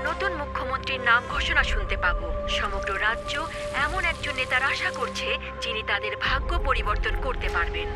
নতুন মুখ্যমন্ত্রীর নাম ঘোষণা শুনতে পাবো। সমগ্র রাজ্য এমন একজন নেতার আশা করছে যিনি তাদের ভাগ্য পরিবর্তন করতে পারবেন।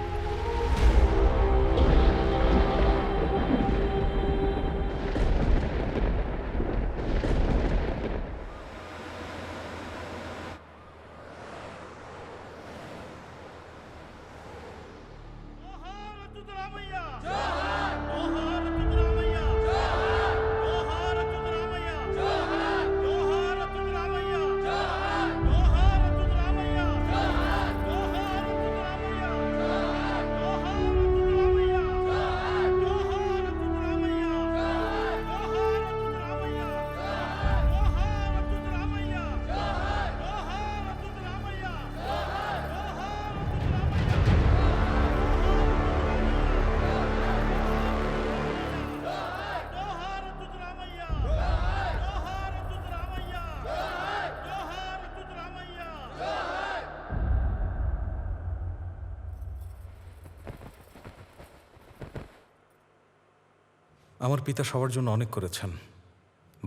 আমার পিতা সবার জন্য অনেক করেছেন।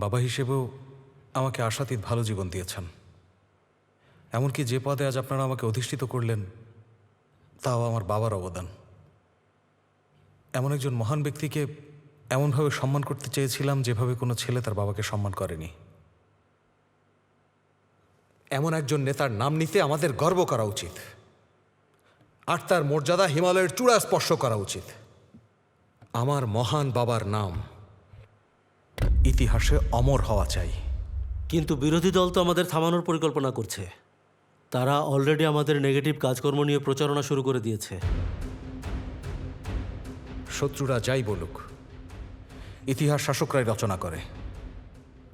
বাবা হিসেবেও আমাকে আশাতীত ভালো জীবন দিয়েছেন। এমনকি যে পদে আজ আপনারা আমাকে অধিষ্ঠিত করলেন তাও আমার বাবার অবদান। এমন একজন মহান ব্যক্তিকে এমনভাবে সম্মান করতে চেয়েছিলাম যেভাবে কোনো ছেলে তার বাবাকে সম্মান করেনি। এমন একজন নেতার নাম নিতে আমাদের গর্ব করা উচিত, আর তার মর্যাদা হিমালয়ের চূড়া স্পর্শ করা উচিত। আমার মহান বাবার নাম ইতিহাসে অমর হওয়া চাই। কিন্তু বিরোধী দল তো আমাদের থামানোর পরিকল্পনা করছে। তারা অলরেডি আমাদের নেগেটিভ কাজকর্ম নিয়ে প্রচারণা শুরু করে দিয়েছে। শত্রুরা যাই বলুক, ইতিহাস শাসকরাই রচনা করে।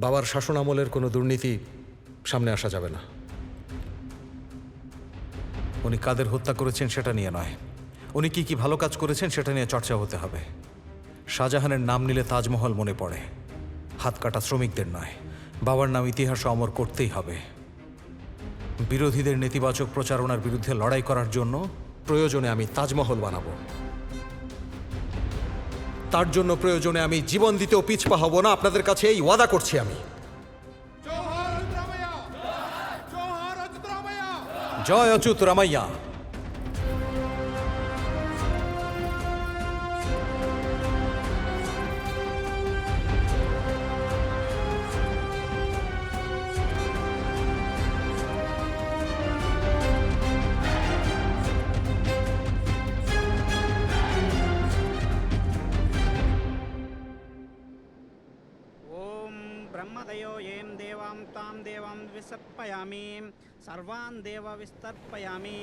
বাবার শাসন আমলের কোনো দুর্নীতি সামনে আসা যাবে না। উনি কাদের হত্যা করেছেন সেটা নিয়ে নয়, উনি কি কি ভালো কাজ করেছেন সেটা নিয়ে চর্চা হতে হবে। শাহজাহানের নাম নিলে তাজমহল মনে পড়ে, হাত কাটা শ্রমিকদের নয়। বাবার নাম ইতিহাসে অমর করতেই হবে। বিরোধীদের নেতিবাচক প্রচারণার বিরুদ্ধে লড়াই করার জন্য প্রয়োজনে আমি তাজমহল বানাবো। তার জন্য প্রয়োজনে আমি জীবন দিতেও পিছপা হব না। আপনাদের কাছে এই ওয়াদা করছি আমি। জয় অচ্যুত রামাইয়া। ब्रह्मदयो यें देवां तां देवां विसर्पयामि सर्वान् देव विस्तर्पयामि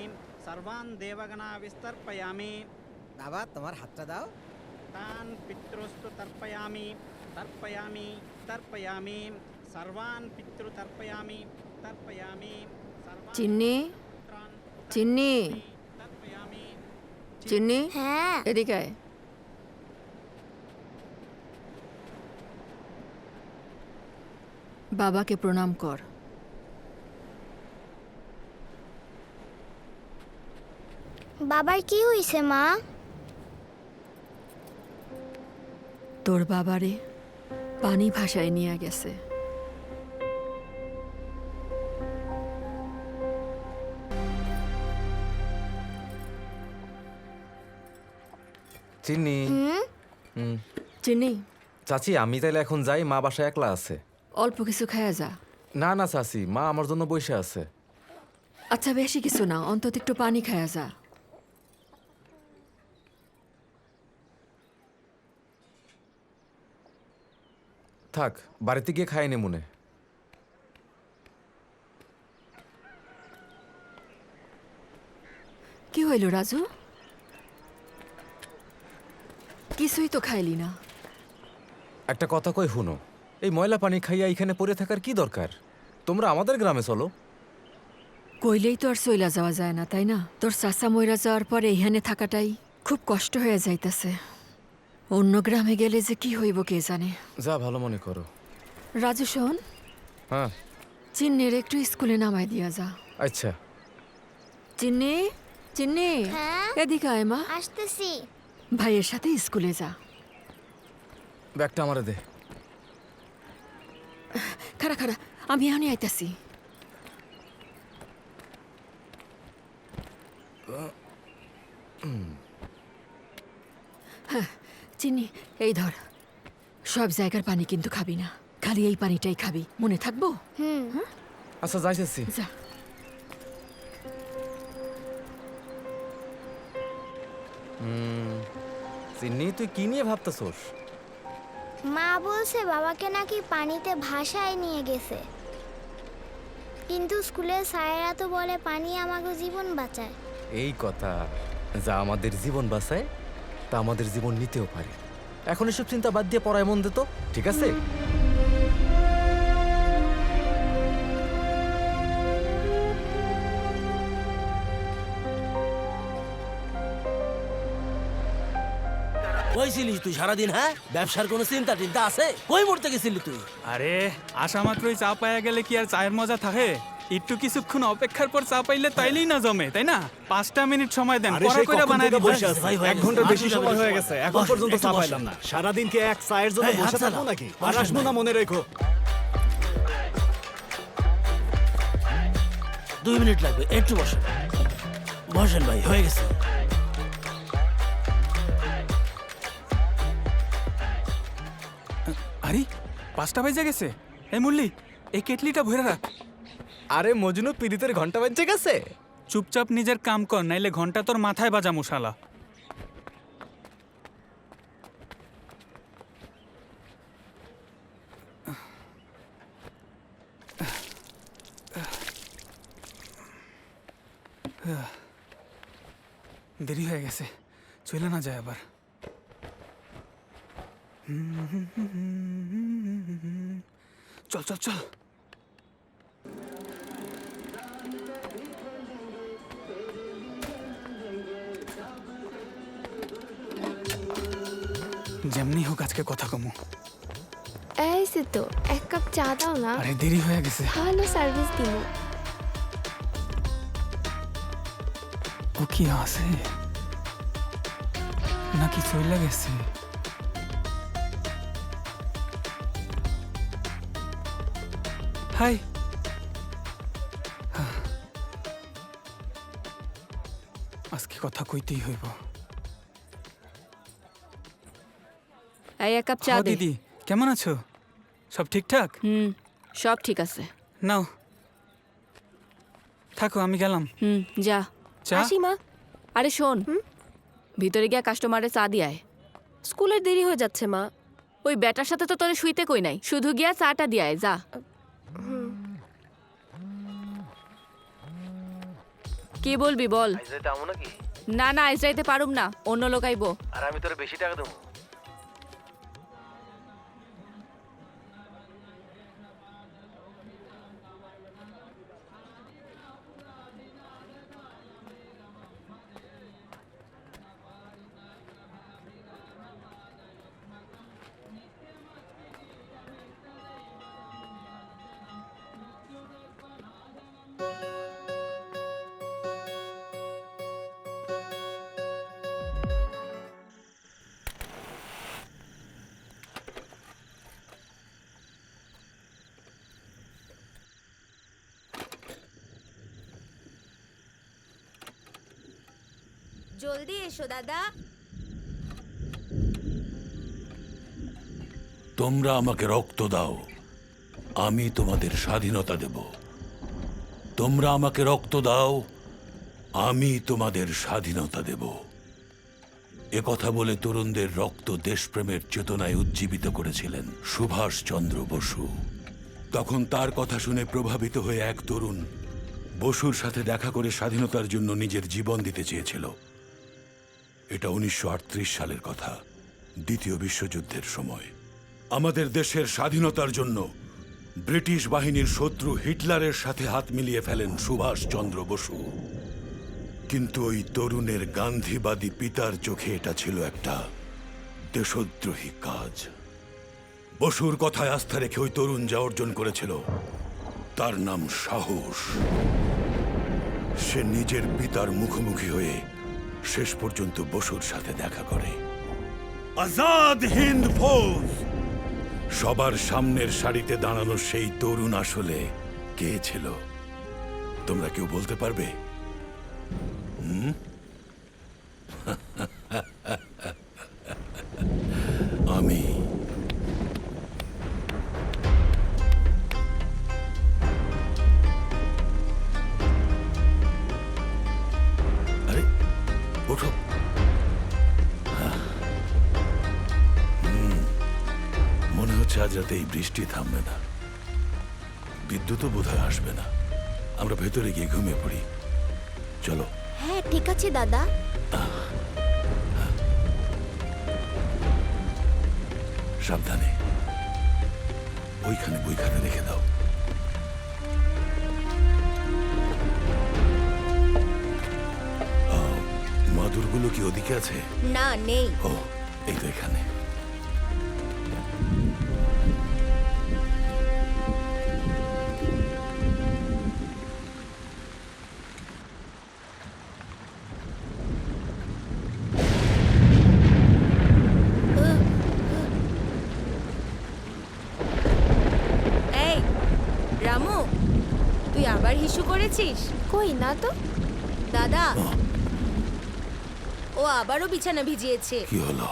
सर्वान् देवगणा विस्तर्पयामि। বাবা তোমার হাতটা দাও। तान् पितृस्तु तर्पयामि तर्पयामि तर्पयामि सर्वान् पितृ तर्पयामि तर्पयामि চিন্নি, চিন্নি, तर्पयामि। চিন্নি, হ্যাঁ এদিকে আয়। বাবাকে প্রণাম কর। বাবার কি হইছে মা? তোর বাবারে পানি ভাসায় নিয়ে গেছে। চিনি। চিন্নি, চাচি আমি তাইলে এখন যাই, মা বাসায় একলা আছে। অল্প কিছু খায়া যা। না না চাচি, মা আমার জন্য বসে আছে। আচ্ছা বেশি কিছু না, অন্তত একটু পানি খায়া যা। থাক, বাড়িতে গিয়ে খাই নে মনে। কি হইল রাজু? কিছুই তো খাইলি না। একটা কথা কই শুনো, এই ময়লা পানি খাইয়া এখানে পড়ে থাকার কি দরকার? তোমরা আমাদের গ্রামে চলো। কইলেই তো আর চইলা যাওয়া যায় না, তাই না? তোর চাচা মইরা যাওয়ার পরে এইখানে থাকাটাই খুব কষ্ট হয়ে যাইতাছে। অন্য গ্রামে গেলে যে কি হইব কে জানে। যা ভালো মনে করো। রাজু শোন, হ্যাঁ চিন্নির একটু স্কুলে নামাই দিয়া যা। আচ্ছা। চিন্নি, চিন্নি, হ্যাঁ এদিকে আয় মা। আসতেছি। ভাইয়ের সাথে স্কুলে যা। ব্যাগটা আমারে দে। খারা খারা, আমি এখনই আইতাছি। হ্যাঁ চিনি, এই ধর। সব জায়গার পানি কিন্তু খাবি না, খালি এই পানিটাই খাবি, মনে থাকবো? আচ্ছা যাইতেছি। যা। চিন্নি, তুই কি নিয়ে ভাবতেছোস? মা বলছে বাবাকে নাকি পানিতে ভাসায় নিয়ে গেছে, কিন্তু স্কুলের স্যারেরা তো বলে পানি আমাকে জীবন বাঁচায়। এই কথা, যা আমাদের জীবন বাঁচায় তা আমাদের জীবন নিতেও পারে। এখন এসব চিন্তা বাদ দিয়ে পড়ায় মন দে তো, ঠিক আছে? কই ছিলিস তুই সারাদিন? হ্যাঁ, ব্যবসার কোনো চিন্তা টিন্তা আছে? কই মরতে গেছিলি তুই? আরে আসা মাত্রই চা পাইয়া গেলে কি আর চায়ের মজা থাকে? একটু কিছুক্ষণ অপেক্ষার পর চা পাইলে তাইলেই না জমে, তাই না? 5টা মিনিট সময় দেন, পরে কইরা বানাই দিই। ভাই, ভাই, 1 ঘন্টার বেশি সময় হয়ে গেছে, এখন বস, পর্যন্ত একটু চা বসেন। পাইলাম না। সারাদিন কি এক চায়ের জন্য এই, হাত বসে থাকবো চালাও। নাকি? আর বসেন আসবো ভাই। না, মনে রেখো। 2 মিনিট লাগবে, একটু বসেন। বসেন ভাই, হয়ে গেছে। আরে 5টা বাজে গেছে। এই মুরলি, এই কেটলিটা ভরে রাখ। আরে মজনু, পিরিতের ঘন্টা বাজছে গেছে। চুপচাপ নিজের কাম কর, নাইলে ঘন্টা তোর মাথায় বাজা মশালা। দেরি হয়ে গেছে, চলে না যায় আবার। চল চল চল। যেমনি হোক আজকে কথা কমু। এই তো 1 কাপ চা দাও না, আরে দেরি হয়ে গেছে। ভালো সার্ভিস দিব। ও কি আছে নাকি চলে গেছে? হাই, আজকে কথা কইতেই হইব। এই 1 কাপ চা ও দে। দিদি, কেমন আছো? সব ঠিকঠাক? সব ঠিক আছে। নাও থাকো, আমি গেলাম। যা। চা? আসি মা। আরে শোন, ভিতরে গিয়া কাস্টমারে চা দিয়ে আয়। স্কুলের দেরি হয়ে যাচ্ছে মা। ওই ব্যাটার সাথে তো তোরে শুইতে কই নাই, শুধু গিয়া চাটা দিয়ে আয়, যা। কি বলবি বল? না না, আজ যাইতে পারুম না, অন্য লোক আইবো। আর আমি তোর বেশি টাকা দেবো। জলদি এসো দাদা। তোমরা আমাকে রক্ত দাও, আমি তোমাদের স্বাধীনতা দেব। তোমরা আমাকে রক্ত দাও, আমি তোমাদের স্বাধীনতা দেব। একথা বলে তরুণদের রক্ত দেশপ্রেমের চেতনায় উজ্জীবিত করেছিলেন সুভাষচন্দ্র বসু। তখন তার কথা শুনে প্রভাবিত হয়ে এক তরুণ বসুর সাথে দেখা করে স্বাধীনতার জন্য নিজের জীবন দিতে চেয়েছিল। এটা 1938 সালের কথা, দ্বিতীয় বিশ্বযুদ্ধের সময়। আমাদের দেশের স্বাধীনতার জন্য ব্রিটিশ বাহিনীর শত্রু হিটলারের সাথে হাত মিলিয়ে ফেলেন সুভাষচন্দ্র বসু। কিন্তু ওই তরুণের গান্ধীবাদী পিতার চোখে এটা ছিল একটা দেশদ্রোহী কাজ। বসুর কথায় আস্থা রেখে ওই তরুণ যা অর্জন করেছিল তার নাম সাহস। সে নিজের পিতার মুখোমুখি হয়ে শেষ পর্যন্ত বসুর সাথে দেখা করে। আজাদ হিন্দ ফৌজ, সবার সামনের সারিতে দাঁড়ানো সেই তরুণ আসলে কে ছিল তোমরা কেউ বলতে পারবে? আমি। আরে ওঠো। মনে হচ্ছে আজ রাতে এই বৃষ্টি থামবে না, বিদ্যুৎও বোধহয় আসবে না। আমরা ভেতরে গিয়ে ঘুমিয়ে পড়ি, চলো। হ্যাঁ ঠিক আছে দাদা। সাবধানে, ওইখানে বইখানে রেখে দাও। মাদুরগুলো কি ওদিকে আছে? না নেই। ও, এই তো এখানে। এই রামু, তুই আবার হিসু করেছিস? কই না তো। দাদা, ও আবারও বিছানা ভিজিয়েছে। কি হলো?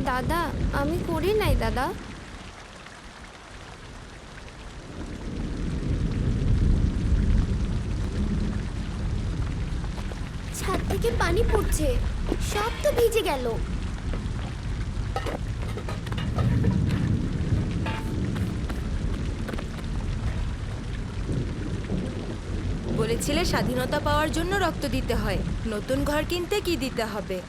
দাদা আমি করি নাই দাদা। ছাদ থেকে পানি পড়ছে, সব তো ভিজে গেল। বলেছিলে স্বাধীনতা পাওয়ার জন্য রক্ত দিতে হয়, নতুন ঘর কিনতে কি দিতে হবে?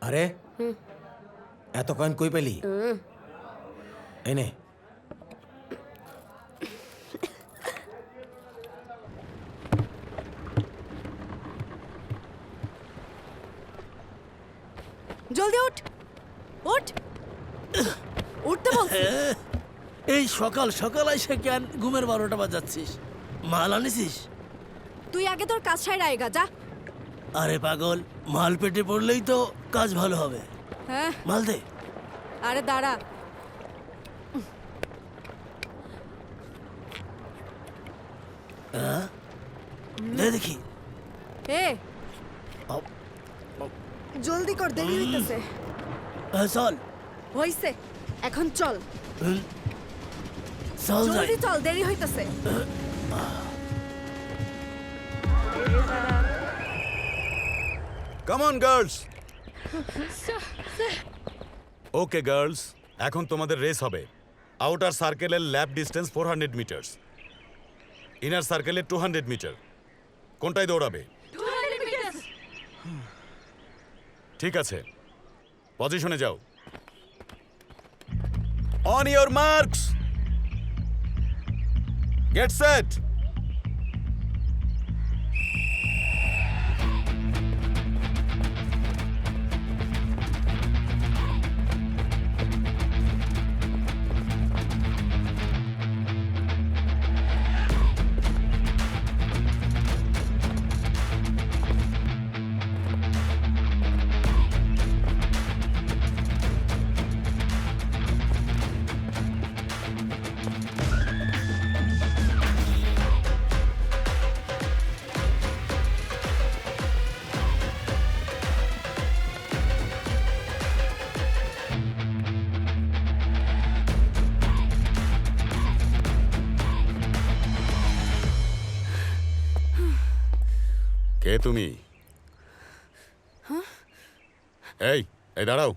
আরে এত কয়েন কই পেলি? এনে জলদি উঠ, উঠ, উঠতে বলছি। এই সকাল সকাল এসে কেন ঘুমের 12টা বাজাচ্ছিস? মাল আনিছিস? তুই আগে তোর কাজ ছাড়া আয়গা যা। আরে পাগল, মাল পেটে পড়লেই তো কাজ ভালো হবে। হ্যাঁ মাল দে। আরে দাঁড়া। দে দেখি। এ জলদি কর, দেরি হইতেছে। চল। হইছে, এখন চল। চল যাই। জলদি চল, দেরি হইতেছে। Come on girls. Okay girls, এখন তোমাদের রেস হবে। আউটার সার্কেলের ল্যাব ডিস্টেন্স 400 মিটার্স, ইনার সার্কেলের 200 মিটার। কোনটায় দৌড়াবে? ঠিক আছে, পজিশনে যাও। On your marks, get set. কে তুমি? এই এই দাঁড়াও।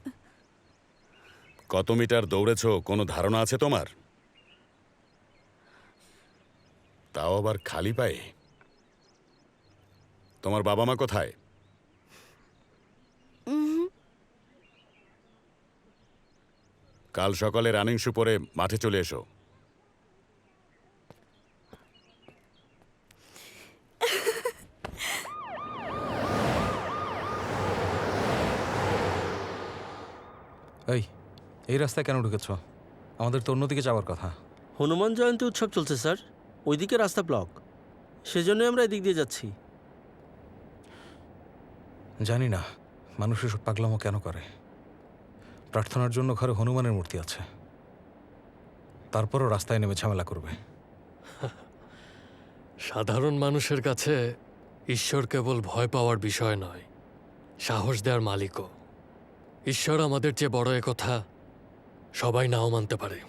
কত মিটার দৌড়েছো কোনো ধারণা আছে তোমার? তাও আবার খালি পায়ে। তোমার বাবা মা কোথায়? কাল সকালে রানিং শু পরে মাঠে চলে এসো। এই রাস্তায় কেন ঢুকেছ? আমাদের তো অন্যদিকে যাওয়ার কথা। হনুমান জয়ন্তী উৎসব চলছে স্যার, ওইদিকে রাস্তা ব্লক, সেজন্যই আমরা এদিক দিয়ে যাচ্ছি। জানি না মানুষ এসব পাগলামো কেন করে। প্রার্থনার জন্য ঘরে হনুমানের মূর্তি আছে, তারপরও রাস্তায় নেমে ঝামেলা করবে। সাধারণ মানুষের কাছে ঈশ্বর কেবল ভয় পাওয়ার বিষয় নয়, সাহস দেওয়ার মালিকও। ঈশ্বর আমাদের চেয়ে বড় একথা সবাই নাও মানতে পারে,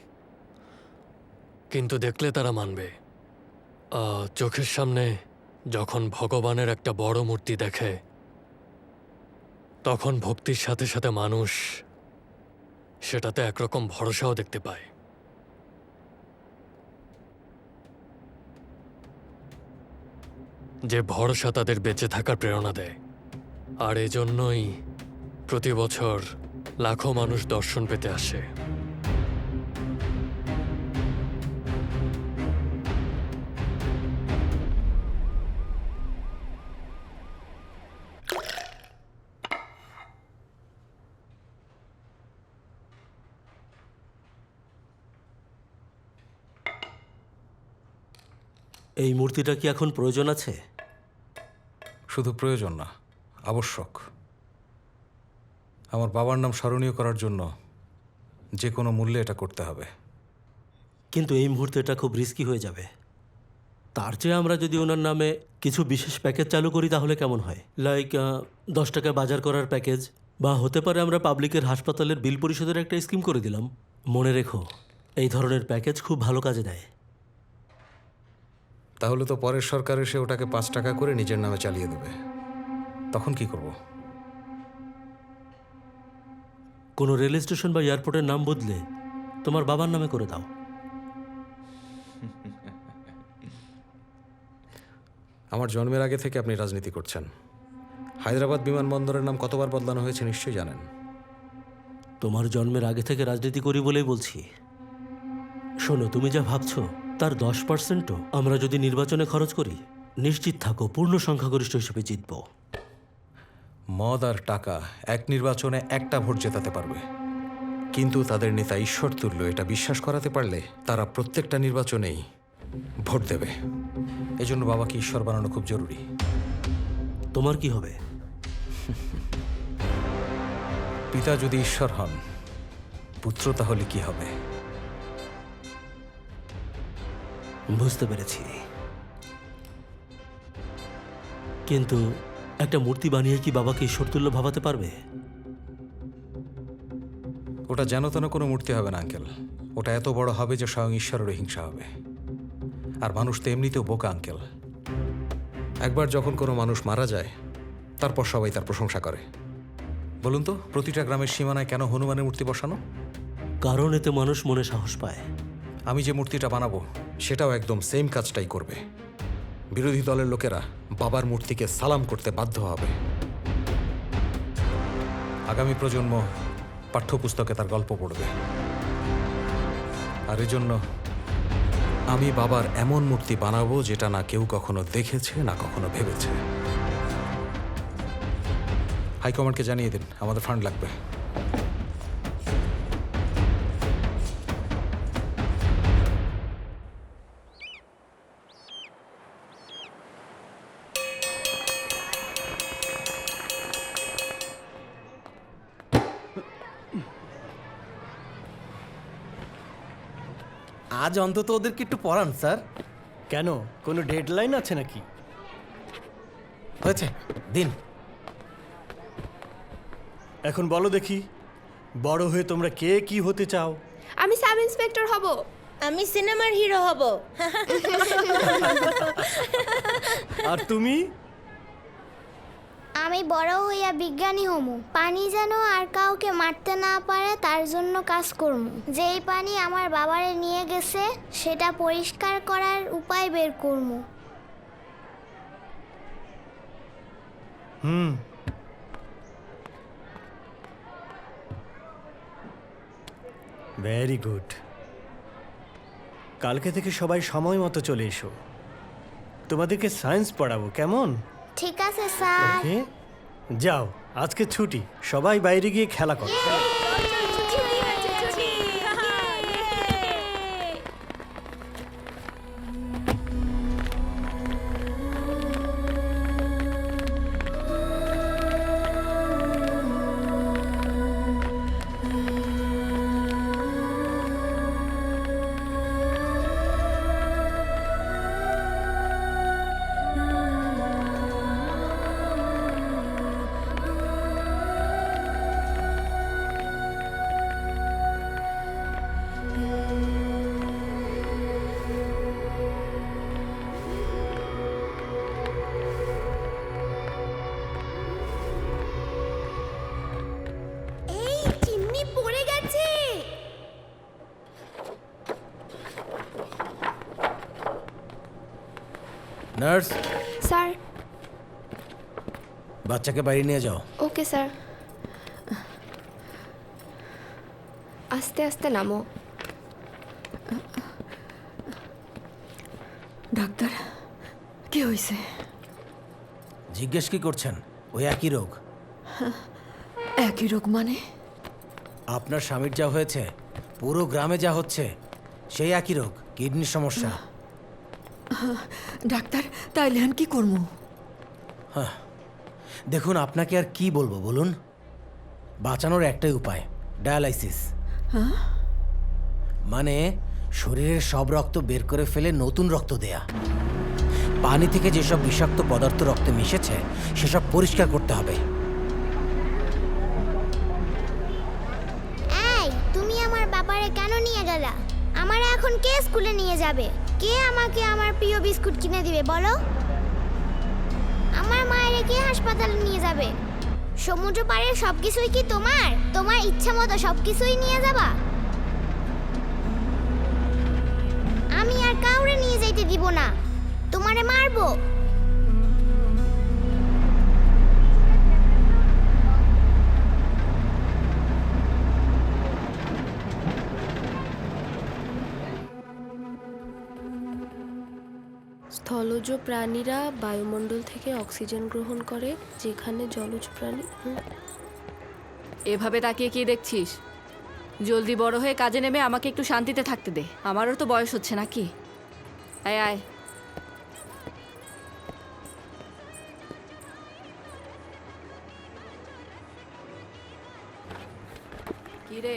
কিন্তু দেখলে তারা মানবে। চোখের সামনে যখন ভগবানের একটা বড় মূর্তি দেখে, তখন ভক্তির সাথে সাথে মানুষ সেটাতে একরকম ভরসাও দেখতে পায়। যে ভরসা তাদের বেঁচে থাকার প্রেরণা দেয়। আর এজন্যই প্রতি বছর লাখো মানুষ দর্শন পেতে আসে। এই মূর্তিটা কি এখন প্রয়োজন আছে? শুধু প্রয়োজন না, আবশ্যক। আমার বাবার নাম স্মরণীয় করার জন্য যে কোনো মূল্যে এটা করতে হবে। কিন্তু এই মুহূর্তে এটা খুব রিস্কি হয়ে যাবে। তার চেয়ে আমরা যদি ওনার নামে কিছু বিশেষ প্যাকেজ চালু করি তাহলে কেমন হয়? লাইক 10 টাকায় বাজার করার প্যাকেজ, বা হতে পারে আমরা পাবলিকের হাসপাতালের বিল পরিশোধের একটা স্কিম করে দিলাম। মনে রেখো, এই ধরনের প্যাকেজ খুব ভালো কাজে দেয়। তাহলে তো পরের সরকার এসে ওটাকে 5 টাকা করে নিজের নামে চালিয়ে দেবে, তখন কি করব? কোনো রেল স্টেশন বা এয়ারপোর্টের নাম বদলে তোমার বাবার নামে করে দাও। আমার জন্মের আগে থেকে আপনি রাজনীতি করছেন। হায়দ্রাবাদ বিমানবন্দরের নাম কতবার বদলানো হয়েছে নিশ্চয়ই জানেন। তোমার জন্মের আগে থেকে রাজনীতি করি বলেই বলছি। শোনো, তুমি যা ভাবছো তার 10%ও আমরা যদি নির্বাচনে খরচ করি, নিশ্চিত থাকো পূর্ণ সংখ্যাগরিষ্ঠ হিসেবে জিতব। মদ আর টাকা এক নির্বাচনে একটা ভোট জেতাতে পারবে, কিন্তু তাদের নেতা ঈশ্বর তুল্য এটা বিশ্বাস করাতে পারলে তারা প্রত্যেকটা নির্বাচনেই ভোট দেবে। এজন্য বাবাকে ঈশ্বর বানানো খুব জরুরি। তোমার কি হবে? পিতা যদি ঈশ্বর হন, পুত্র তাহলে কি হবে? বুঝতে পেরেছি, কিন্তু একটা মূর্তি বানিয়ে কি বাবাকে ঈশ্বরতুল্য ভাবাতে পারবে? ওটা যেন তেন কোনো মূর্তি হবে না আঙ্কেল। ওটা এত বড় হবে যে স্বয়ং ঈশ্বরেরও হিংসা হবে। আর মানুষ তো এমনিতেও বোকা আঙ্কেল। একবার যখন কোনো মানুষ মারা যায়, তারপর সবাই তার প্রশংসা করে। বলুন তো, প্রতিটা গ্রামের সীমানায় কেন হনুমানের মূর্তি বসানো? কারণ এতে মানুষ মনে সাহস পায়। আমি যে মূর্তিটা বানাবো সেটাও একদম সেম কাজটাই করবে। বিরোধী দলের লোকেরা বাবার মূর্তিকে সালাম করতে বাধ্য হবে। আগামী প্রজন্ম পাঠ্যপুস্তকে তার গল্প পড়বে। আর এজন্য আমি বাবার এমন মূর্তি বানাবো যেটা না কেউ কখনো দেখেছে, না কখনো ভেবেছে। হাইকমান্ডকে জানিয়ে দিন, আমাদের ফান্ড লাগবে। আজ অন্তত ওদেরকে একটু পড়ান স্যার। কেন, কোনো ডেডলাইন আছে নাকি? হয়েছে, দিন। এখন বলো দেখি, বড় হয়ে তোমরা কে কি হতে চাও? আমি সাব ইন্সপেক্টর হব। আমি সিনেমার হিরো হব। আর তুমি? আমি বড় হইয়া বিজ্ঞানী হমু। পানি যেন আর কাউকে মারতে না পারে তার জন্য কাজ করমু। যেই পানি আমার বাবারে নিয়ে গেছে সেটা পরিষ্কার করার উপায় বের করমু। Very good. কালকে থেকে সবাই সময় মতো চলে এসো। তোমাদেরকে সায়েন্স পড়াবো, কেমন? ঠিক আছে স্যার। ওকে, যাও, আজকে ছুটি, সবাই বাইরে গিয়ে খেলা করো। Nurse, sir. বাচ্চাকে বাইরে নিয়ে যাও। Okay sir. আস্তে আস্তে নামো। ডাক্তার, কি হয়েছে? জিজ্ঞেস কি করছেন? ওই একই রোগ। একই রোগ মানে? আপনার স্বামীর যা হয়েছে, পুরো গ্রামে যা হচ্ছে, সেই একই রোগ, কিডনির সমস্যা। ডাক্তার, তাইলে এখন কি করবো? দেখুন, আপনাকে আর কি বলবো বলুন? বাঁচানোর একটাই উপায়, ডায়ালাইসিস। মানে শরীরের সব রক্ত বের করে ফেলে নতুন রক্ত দেয়া। পানি থেকে যেসব বিষাক্ত পদার্থ রক্তে মিশেছে সেসব পরিষ্কার করতে হবে। এই, তুমি আমার বাবারে কেন নিয়ে গেলা? আমার এখন কে স্কুলে নিয়ে যাবে? কে আমাকে আমার প্রিয় বিস্কুট কিনে দিবে বলো? আমার মায়ের কে হাসপাতালে নিয়ে যাবে? সমুদ্র পাড়ের সবকিছুই কি তোমার? তোমার ইচ্ছা মতো সবকিছুই নিয়ে যাবা? আমি আর কাউরে নিয়ে যাইতে দিব না, তোমারে মারবো। স্থলজ প্রাণীরা বায়ুমণ্ডল থেকে অক্সিজেন গ্রহণ করে, যেখানে জলজ প্রাণী। এভাবে তাকিয়ে কি দেখছিস? জলদি বড় হয়ে কাজে নেমে আমাকে একটু শান্তিতে থাকতে দে। আমারও তো বয়স হচ্ছে নাকি। আয় আয়। কি রে,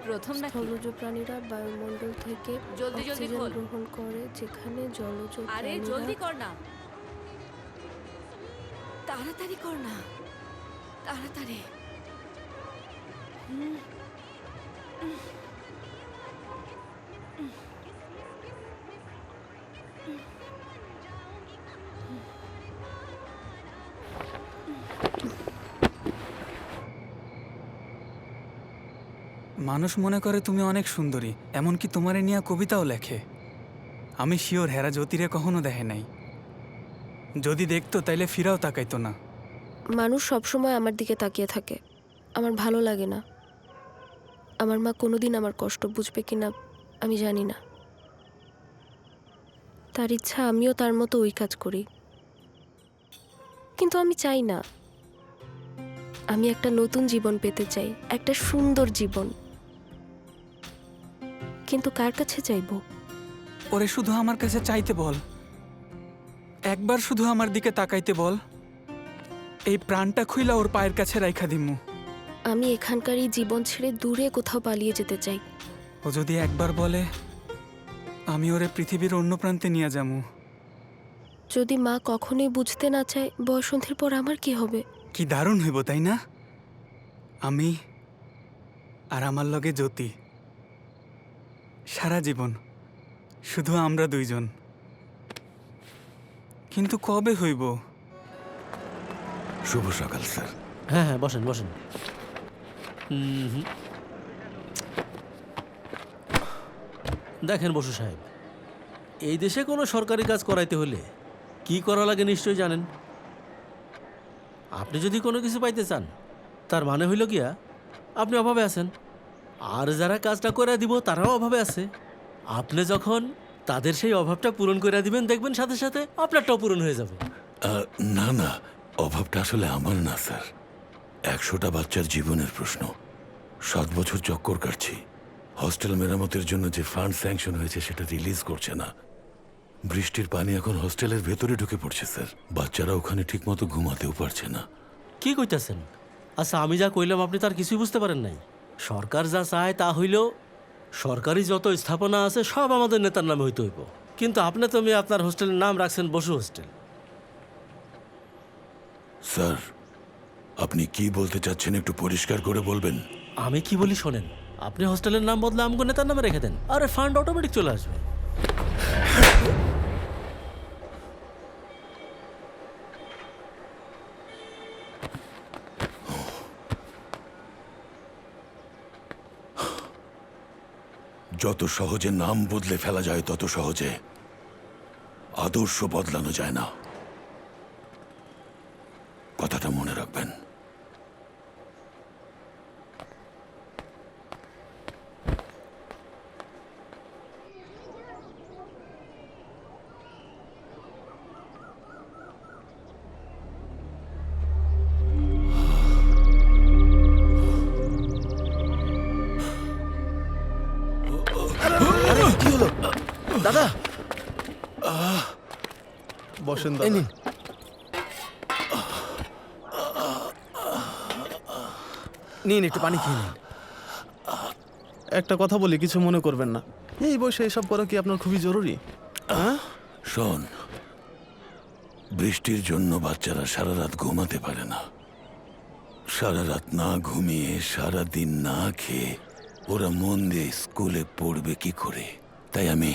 প্রথম নাকি? স্থলজ প্রাণীরা বায়ুমণ্ডল থেকে জলদি জলদি অক্সিজেন খোল। গ্রহণ করে, যেখানে জলজ আরে প্রাণীরা। জলদি কর না, তাড়াতাড়ি কর না, তাড়াতাড়ি। মানুষ মনে করে তুমি অনেক সুন্দরী, এমনকি তোমারে নিয়ে কবিতাও লেখে। আমি শিওর হেরা জ্যোতিরে কখনো দেখে নাই। যদি দেখতো তাইলে ফিরাও তাকাইতো না। মানুষ সবসময় আমার দিকে তাকিয়ে থাকে, আমার ভালো লাগে না। আমার মা কোনোদিন আমার কষ্ট বুঝবে কিনা আমি জানি না। তার ইচ্ছা আমিও তার মতো ওই কাজ করি, কিন্তু আমি চাই না। আমি একটা নতুন জীবন পেতে চাই, একটা সুন্দর জীবন। কিন্তু কার কাছে চাইবো? ওরে শুধু আমার কাছে চাইতে বল, একবার শুধু আমার দিকে তাকাইতে বল। এই প্রাণটা খুইলা ওর পায়ের কাছে রাইখা দিমু। আমি এখানকারই জীবন ছেড়ে দূরে কোথাও পালিয়ে যেতে চাই। ও যদি একবার বলে, আমি ওরে পৃথিবীর অন্য প্রান্তে নিয়ে যামু। যদি মা কখনোই বুঝতে না চায়, বয়সন্ধির পর আমার কি হবে? কি দারুণ হইব তাই না? আমি আর আমার লগে জ্যোতি, সারা জীবন শুধু আমরা দুইজন। কিন্তু কবে হইব? শুভ সকাল স্যার। হ্যাঁ হ্যাঁ, বসেন বসেন। দেখেন বসু সাহেব, এই দেশে কোনো সরকারি কাজ করাইতে হলে কি করা লাগে নিশ্চয়ই জানেন। আপনি যদি কোনো কিছু পাইতে চান, তার মানে হইল গিয়া আপনি অভাবে আছেন, আর যারা কাজটা করে দিব তারাও অভাবে আছে। আপনি যখন তাদের সেই অভাবটা পূরণ করে দিবেন, দেখবেন সাথে সাথে আপনারটাও পূরণ হয়ে যাবে। না না, অভাবটা আসলে আমার না স্যার, 100টা বাচ্চার জীবনের প্রশ্ন। 7 বছর চক্কর কাটছি, হস্টেল মেরামতের জন্য যে ফান্ড স্যাংশন হয়েছে সেটা রিলিজ করছে না। বৃষ্টির পানি এখন হস্টেলের ভেতরে ঢুকে পড়ছে স্যার, বাচ্চারা ওখানে ঠিকমতো ঘুমাতেও পারছে না। কি কইতাছেন? আচ্ছা, আমি যা কইলাম আপনি তার কিছুই বুঝতে পারেন নাই। সরকার যা চায় তা হইল সরকারি যত স্থাপনা আছে সব আমাদের নেতার নামে হইতে হইব, কিন্তু আপনি তো আপনার হোস্টেলের নাম রাখছেন বসু হোস্টেল। স্যার, আপনি কি বলতে চাচ্ছেন একটু পরিষ্কার করে বলবেন? আমি কি বলি শোনেন, আপনি হোস্টেলের নাম বদলে আমগো নেতার নামে রেখে দেন, আরে ফান্ড অটোমেটিক চলে আসবে। যত সহজে নাম বদলে ফেলা যায় তত সহজে। আদর্শ বদলানো যায় না, কথাটা মনে রাখবেন। কি হলো দাদা? বসেন এই নিন। নিন একটু পানি খেয়ে নিন। একটা কথা বলি, কিছু মনে করবেন না। এই বয়সে এসব করা কি আপনার খুবই জরুরি? হ্যাঁ শোন, বৃষ্টির জন্য বাচ্চারা সারা রাত ঘুমাতে পারে না। সারা রাত না ঘুমিয়ে, সারা দিন না খেয়ে ওরা মন দিয়ে স্কুলে পড়বে কি করে? তাই আমি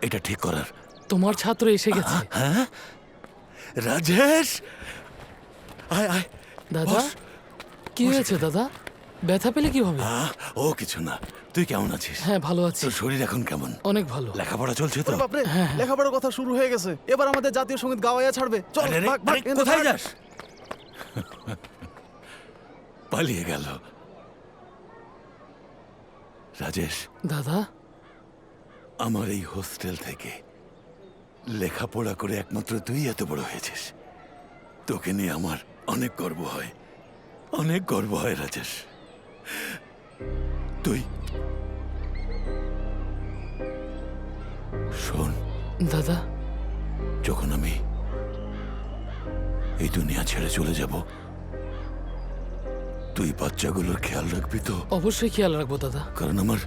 এটা ঠিক করার। তোমার ছাত্র এসে গেছে। হ্যাঁ রাজেশ, আয় আয়। দাদা কি হয়েছে দাদা? ব্যথা পেলে কিভাবে? ও কিছু না। তুই কেমন আছিস? হ্যাঁ ভালো আছি। তোর শরীর এখন কেমন? অনেক ভালো। লেখাপড়া চলছে তো? বাপরে, লেখাপড়ার কথা শুরু হয়ে গেছে। এবার আমাদের জাতীয় সঙ্গীত গাওয়াইয়া ছাড়বে। চল আরে, ভাগ, ভাগ, আরে, কোথায় যাস? পালিয়ে গেল। রাজেশ দাদা, আমার এই হোস্টেল থেকে লেখাপড়া করে একমাত্র তুই এত বড় হয়েছিস। তোকে নিয়ে আমার অনেক গর্ব হয়, অনেক গর্ব হয় রাজেশ। তুই শোন দাদা, যখন আমি এই দুনিয়া ছেড়ে চলে যাব, তুই বাচ্চাগুলোর খেয়াল রাখবি তো? অবশ্যই খেয়াল রাখবো দাদা। কারণ আমার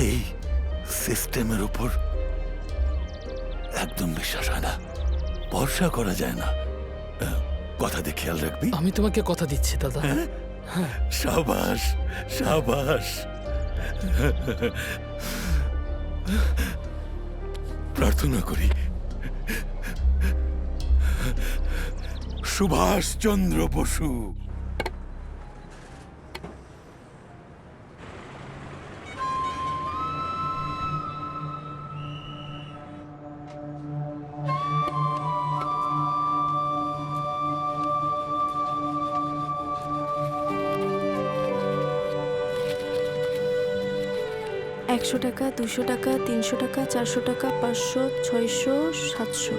এই সিস্টেমের উপর একদম বিশ্বাস হয় না, ভরসা করা যায় না। কথা দিয়ে খেয়াল রাখবি? আমি তোমাকে কথা দিচ্ছি দাদা। সাবাস সাবাস। প্রার্থনা করি সুভাষচন্দ্র বসু একশো টাকা, 200 টাকা, 300 টাকা, 400 টাকা, 500, 600, 700।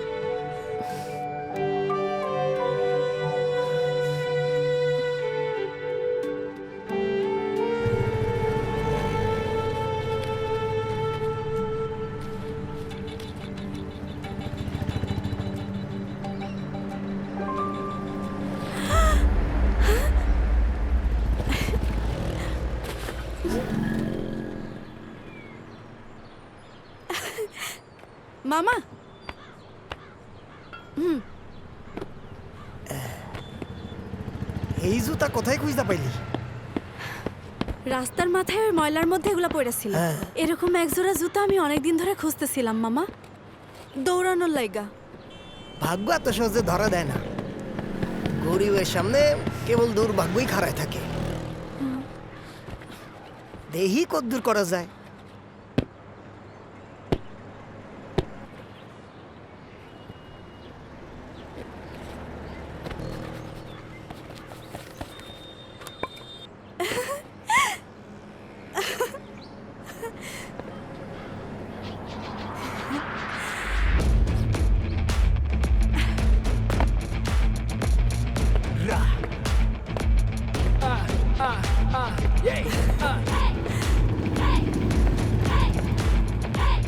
মামা, এই জুতা কোথায় খুঁজতে পাইলি? রাস্তার মাথায় ওই ময়লার মধ্যে এগুলো পড়েছিল। এরকম একজোড়া জুতা আমি অনেকদিন ধরে খুঁজতেছিলাম মামা, দৌড়ানোর লাইগা। ভাগ্য এত সহজে ধরা দেয় না। গরিবের সামনে কেবল দুর্ভাগ্যই খাড়ায় থাকে। দেহি কদ্দূর করা যায়।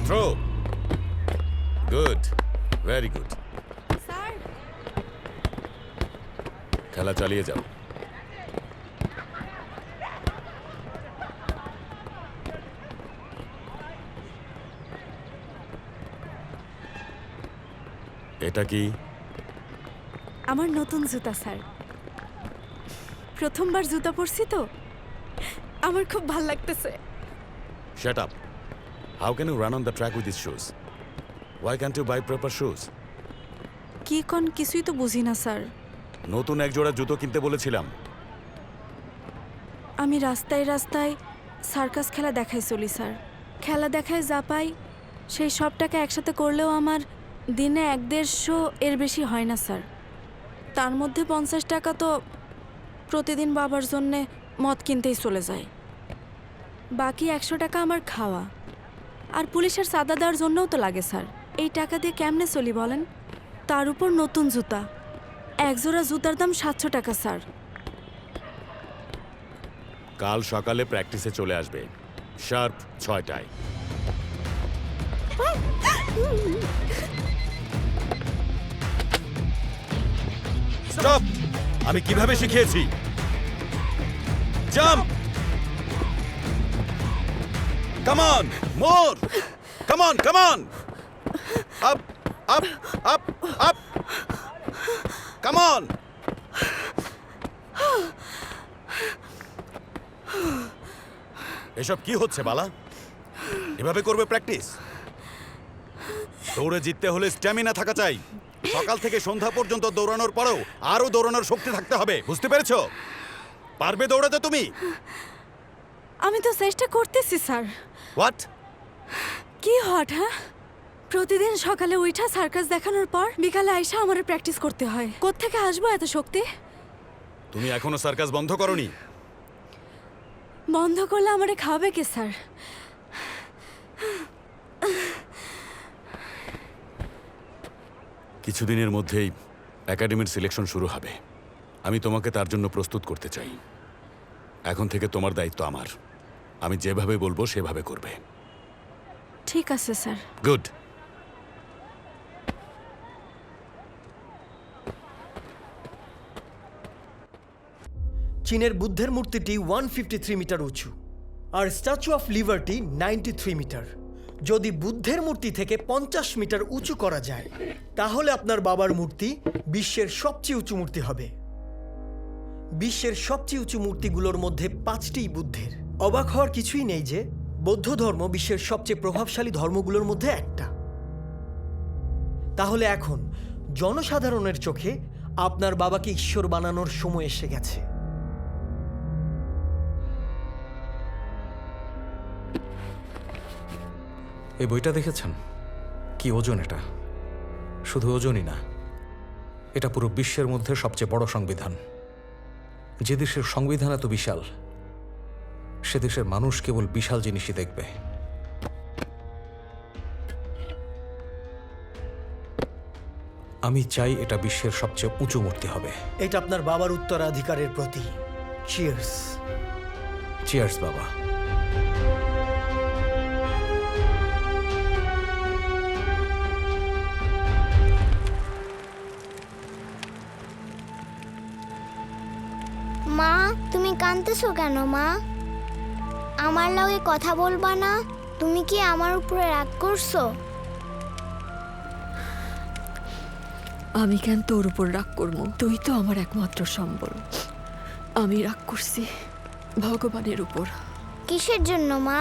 Throw. Good, very good. Sir, খেলা চালিয়ে যাও। এটা কি? আমার নতুন জুতা স্যার। প্রথমবার জুতা পরছি তো, আমার খুব ভাল লাগতেছে। Shut up. How can you run on the track with these shoes? Why can't you buy proper shoes? কি কোন কিছুই তো বুঝি না স্যার। নতুন এক জোড়া জুতো কিনতে বলেছিলাম। আমি রাস্তায় রাস্তায় সার্কাস খেলা দেখাই চলি স্যার। খেলা দেখায় যা পাই সেই সব টাকা একসাথে করলেও আমার দিনে 1-150 এর বেশি হয় না স্যার। তার মধ্যে 50 টাকা তো প্রতিদিন বাবার জন্যে মদ কিনতেই চলে যায়। বাকি 100 টাকা আমার খাওয়া আর পুলিশের চাঁদা দেওয়ার জন্যও তো লাগে স্যার। এই টাকা দিয়ে কেমনে চলি বলেন? তার উপর নতুন জুতা, একজোড়া জুতার দাম 700 টাকা স্যার। কাল সকালে প্র্যাকটিসে চলে আসবে শার্প 6টায়। স্টপ! আমি কিভাবে শিখিয়েছি। Jump! Come on, more! Come on, come on! Up up up up! Come on! এসব কি হচ্ছে বালা? এভাবে করবে প্র্যাকটিস? দৌড়ে জিততে হলে স্ট্যামিনা থাকা চাই। সকাল থেকে সন্ধ্যা পর্যন্ত দৌড়ানোর পরেও আরো দৌড়ানোর শক্তি থাকতে হবে, বুঝতে পেরেছো? পারবে দৌড়াতে তুমি? আমি তো চেষ্টা করতেছি স্যার। হোয়াট? কি হট? হ্যাঁ, প্রতিদিন সকালে উঠা সার্কাস দেখানোর পর বিকালে আইসা আমার প্র্যাকটিস করতে হয়। কোত্থেকে আসবো এত শক্তি? তুমি এখনো সার্কাস বন্ধ করনি? বন্ধ করলে আমারে খাওয়াবে কে স্যার? কিছুদিনের মধ্যেই একাডেমির সিলেকশন শুরু হবে। আমি তোমাকে তার জন্য প্রস্তুত করতে চাই। এখন থেকে তোমার দায়িত্ব আমার। আমি যেভাবে বলবো সেভাবে করবে। ঠিক আছে স্যার। গুড। চীনের বুদ্ধের মূর্তিটি 153 মিটার উঁচু আর স্ট্যাচু অফ লিবার্টি 93 মিটার। যদি বুদ্ধের মূর্তি থেকে 50 মিটার উঁচু করা যায় তাহলে আপনার বাবার মূর্তি বিশ্বের সবচেয়ে উঁচু মূর্তি হবে। বিশ্বের সবচেয়ে উঁচু মূর্তিগুলোর মধ্যে 5টিই বুদ্ধের। অবাক হওয়ার কিছুই নেই যে বৌদ্ধ ধর্ম বিশ্বের সবচেয়ে প্রভাবশালী ধর্মগুলোর মধ্যে একটা। তাহলে এখন জনসাধারণের চোখে আপনার বাবাকে ঈশ্বর বানানোর সময় এসে গেছে। এই বইটা দেখেছেন? কি ওজন এটা! শুধু ওজনই না, এটা পুরো বিশ্বের মধ্যে সবচেয়ে বড় সংবিধান। যে দেশের সংবিধান এত বিশাল, সে দেশের মানুষ কেবল বিশাল জিনিসই দেখবে। আমি চাই এটা বিশ্বের সবচেয়ে উঁচু মূর্তি হবে। এটা আপনার বাবার উত্তরাধিকারের প্রতি। চিয়ার্স। চিয়ার্স বাবা। মা, তুমি কাঁদতেছো কেন মা? আমার লগে কথা বলবা না? তুমি কি আমার উপরে রাগ করছো? আমি কেন তোর উপর রাগ করবো? তুই তো আমার একমাত্র সম্বল। আমি রাগ করছি ভগবানের উপর। কিসের জন্য মা?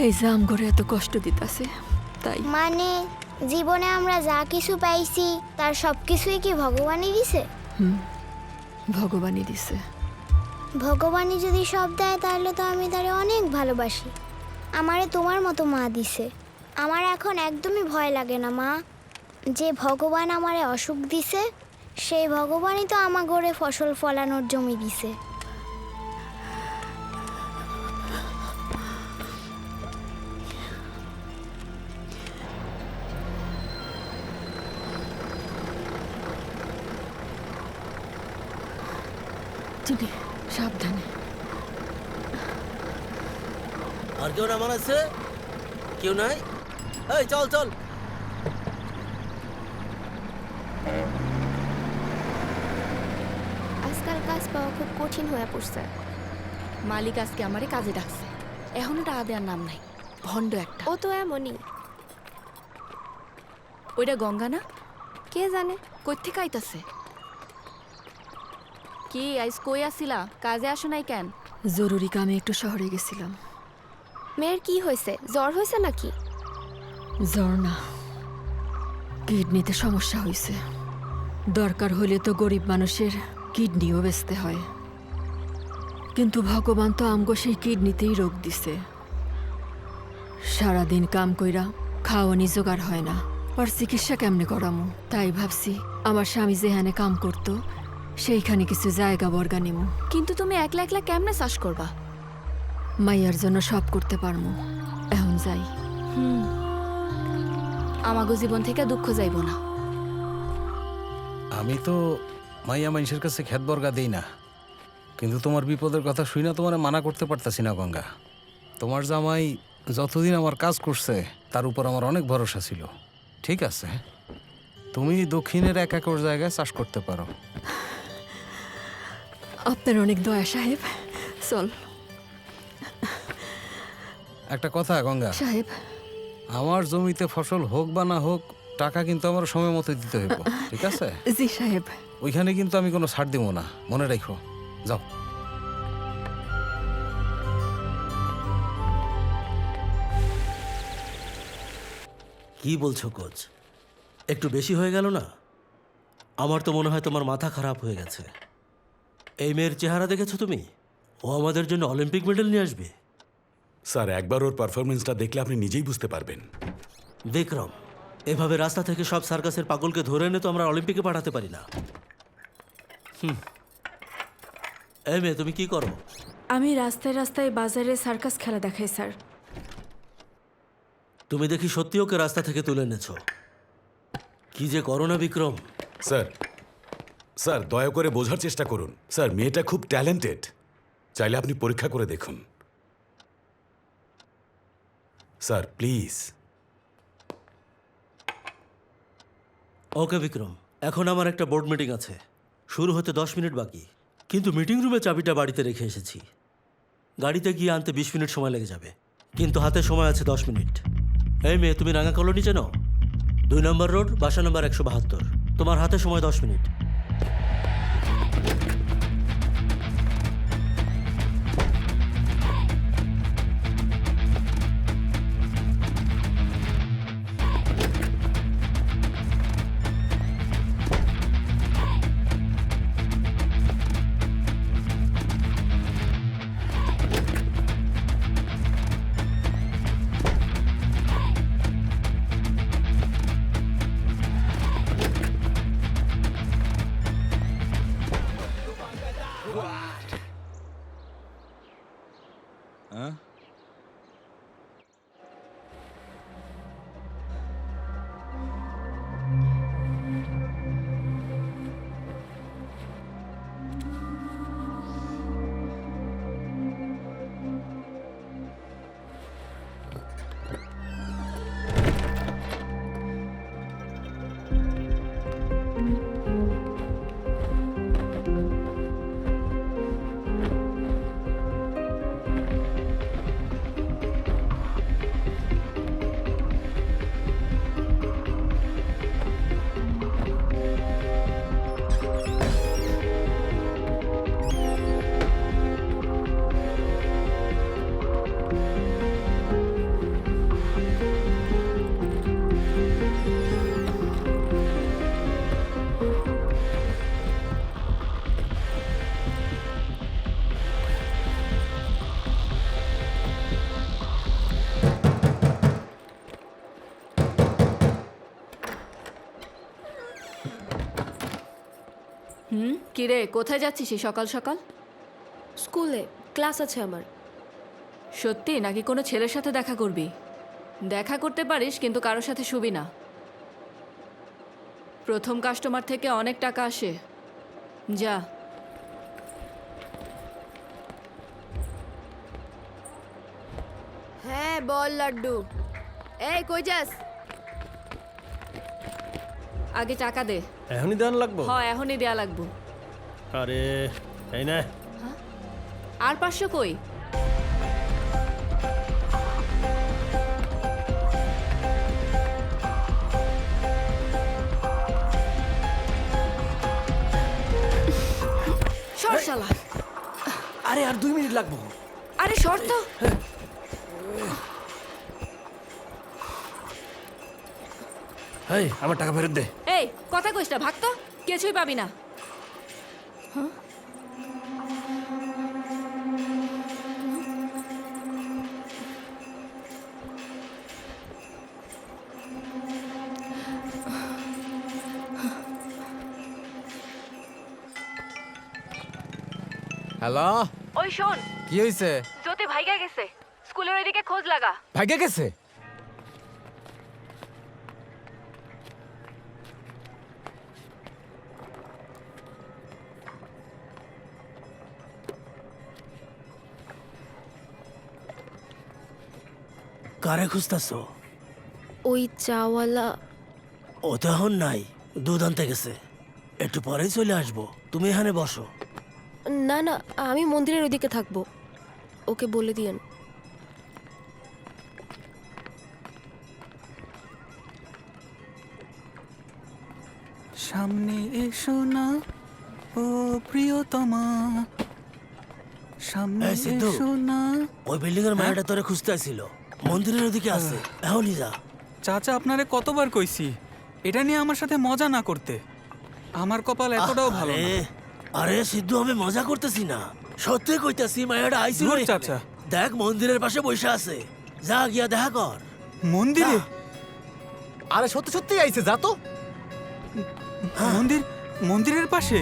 এই যে আমগরে এত কষ্ট দিতাছে তাই। মানে জীবনে আমরা যা কিছু পাইছি তার সব কিছুই কি ভগবানই দিছে? ভগবানই দিছে। ভগবানই যদি সব দেয় তাহলে তো আমি তারে অনেক ভালোবাসি। আমারে তোমার মতো মা দিছে। আমার এখন একদমই ভয় লাগে না মা। যে ভগবান আমারে অসুখ দিছে সেই ভগবানই তো আমার ঘরে ফসল ফলানোর জমি দিছে। সাবধানে। আর কেউ নামান আছে? কেউ নাই? এই চল চল। আজকাল কাজ পাওয়া খুব কঠিন হয়ে পড়ছে। মালিক আজকে আমারে কাজে ডাকছে, এখনো টাকা দেওয়ার নাম নাই। ভণ্ড একটা। ও তো এমনই। ওইটা গঙ্গা না? কে জানে কোত্থেকে আইতাছে? কি আইস কই আসিলা? কাজে আসো নাই কেন? জরুরি কামে একটু শহরে গেছিলাম। মেয়ের কি হয়েছে? জ্বর হয়েছে নাকি? জ্বর না, কিডনিতে সমস্যা হয়েছে। দরকার হইলে তো গরিব মানুষের কিডনিও বেচতে হয়, কিন্তু ভগবান তো আমগো সেই কিডনিতেই রোগ দিছে। সারাদিন কাম কইরা খাওয়ানি জোগাড় হয় না, আর চিকিৎসা কেমনে করামু? তাই ভাবছি আমার স্বামী যেখানে কাম করতো সেইখানে কিছু জায়গা বর্গা নিমু। কিন্তু তুমি একলা একলা কেমনে চাষ করবা? মাইয়ার জন্য সব করতে পারমু। এখন যাই। আমাগো জীবন থেকে দুঃখ যাইব না। আমি তো মাইয়া মানুষের কাছে খ্যাত বর্গা দিই না, কিন্তু তোমার বিপদের কথা শুই না তোমার মানা করতে পারতাছি না গঙ্গা। তোমার জামাই যতদিন আমার কাজ করছে তার উপর আমার অনেক ভরসা ছিল। ঠিক আছে, তুমি দক্ষিণের 1 একর জায়গায় চাষ করতে পারো। আপনার অনেক দয়া সাহেব। চল। একটা কথা গঙ্গা সাহেব, আমার জমিতে ফসল হোক বা না হোক টাকা কিন্তু আমার সময় মতো দিতে হইব, ঠিক আছে? জি সাহেব। ওইখানে কিন্তু আমি কোনো ছাড় দিব না, মনে রাখো। যাও। কি বলছো কোচ? একটু বেশি হয়ে গেল না? আমার তো মনে হয় তোমার মাথা খারাপ হয়ে গেছে। এই মেয়ের চেহারা দেখেছো তুমি? ও আমাদের জন্য অলিম্পিক মেডেল নিয়ে আসবে। স্যার, একবার ওর পারফরমেন্সটা দেখলে আপনি নিজেই বুঝতে পারবেন। বিক্রম, এভাবে রাস্তা থেকে সব সার্কাসের পাগলকে ধরে এনে তো আমরা অলিম্পিকে পাঠাতে পারি না। এই মেয়ে, তুমি কি করো? আমি রাস্তায় রাস্তায় বাজারে সার্কাস খেলা দেখাই স্যার। তুমি দেখি সত্যি ওকে রাস্তা থেকে তুলে এনেছো। কি যে করো না বিক্রম। স্যার দয়া করে বোঝার চেষ্টা করুন। স্যার, মেয়েটা খুব ট্যালেন্টেড, চাইলে আপনি পরীক্ষা করে দেখুন। Sir please. ওকে বিক্রম, এখন আমার একটা বোর্ড মিটিং আছে, শুরু হতে 10 মিনিট বাকি। কিন্তু মিটিং রুমে চাবিটা বাড়িতে রেখে এসেছি। গাড়িতে গিয়ে আনতে 20 মিনিট সময় লেগে যাবে, কিন্তু হাতে সময় আছে 10 মিনিট। এই মেয়ে, তুমি রাঙা কলোনি চেনো? 2 নম্বর রোড, বাসা নম্বর 172। তোমার হাতে সময় 10 মিনিট। কিরে, কোথায় যাচ্ছিস এই সকাল সকাল? স্কুলে ক্লাস আছে আমার। সত্যি নাকি কোনো ছেলের সাথে দেখা করবি? দেখা করতে পারিস, কিন্তু কারোর সাথে শুবি না। প্রথম কাস্টমার থেকে অনেক টাকা আসে। যা। হ্যাঁ বল লাড্ডু। এই কই যাস? আগে টাকা দে। এখনই দেন লাগবো? হ্যাঁ, এখনই দেয়া লাগবো। আরে এই না। আর 500 কই? সর শালা। আরে আর 2 মিনিট লাগবো। আরে সর তো। এই, আমার টাকা ফেরত দে। এই কথা কইস না, ভাগ তো, কিছুই পাবি না। হ্যালো, ওই শোন, কি হয়েছে? জ্যোতি ভাইগা গেছে, স্কুলের ওইদিকে খোঁজ লাগা। ভাগ্যে গেছে? কারে খুঁজতেছ? ওই চাওয়ালা। ও তো এখন নাই, দুধ আনতে গেছে। একটু পরেই চলে আসবো, তুমি এখানে বসো। না না, আমি মন্দিরের ওইদিকে থাকবো, ওকে বলে দিয়েন। সামনে এসো না ও প্রিয়তমা, সামনে এই সিদ্ধু, এসো না। ওই বিল্ডিং এর মায়াটা তোরে খুঁজতে আসছিল, মন্দিরের ওদিকে আছে, এখনই যা। চাচা আপনারে কতবার কইছি এটা নিয়ে আমার সাথে মজা না করতে। আমার কপাল এতটাও ভালো না। আরে সিদ্ধু, আমি মজা করতেছি না, সত্যি কইতাছি, মায়াটা আইছিল দূর এখানে। চাচা। দেখ মন্দিরের পাশে বসে আছে, যা গিয়া দেখা কর। মন্দিরে? আরে সত্যি সত্যি আইছে, যা তো। মন্দিরের পাশে?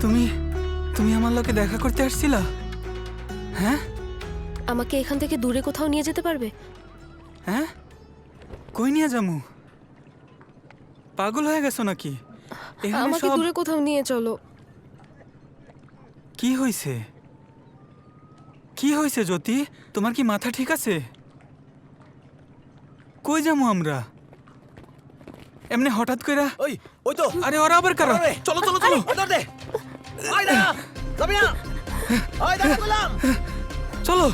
তুমি তুমি আমার লোকে দেখা করতে আসছিলা? হ্যাঁ, আমাকে এখান থেকে দূরে কোথাও নিয়ে যেতে পারবে? হ্যাঁ, কই নিয়ে যামু? পাগল হয়ে গেছো নাকি? এখানে আমাকে সব দূরে কোথাও নিয়ে চলো। কি হইছে? কি হইছে জ্যোতি? তোমার কি মাথা ঠিক আছে? কই যামু আমরা এমনি হঠাৎ কইরা? ওই তো। আরে ওরা আবার কারা? চলো চলো চলো। ধর দে, আয় দাঁড়া, যাবি না, আয় দাঁড়া বললাম। চলো।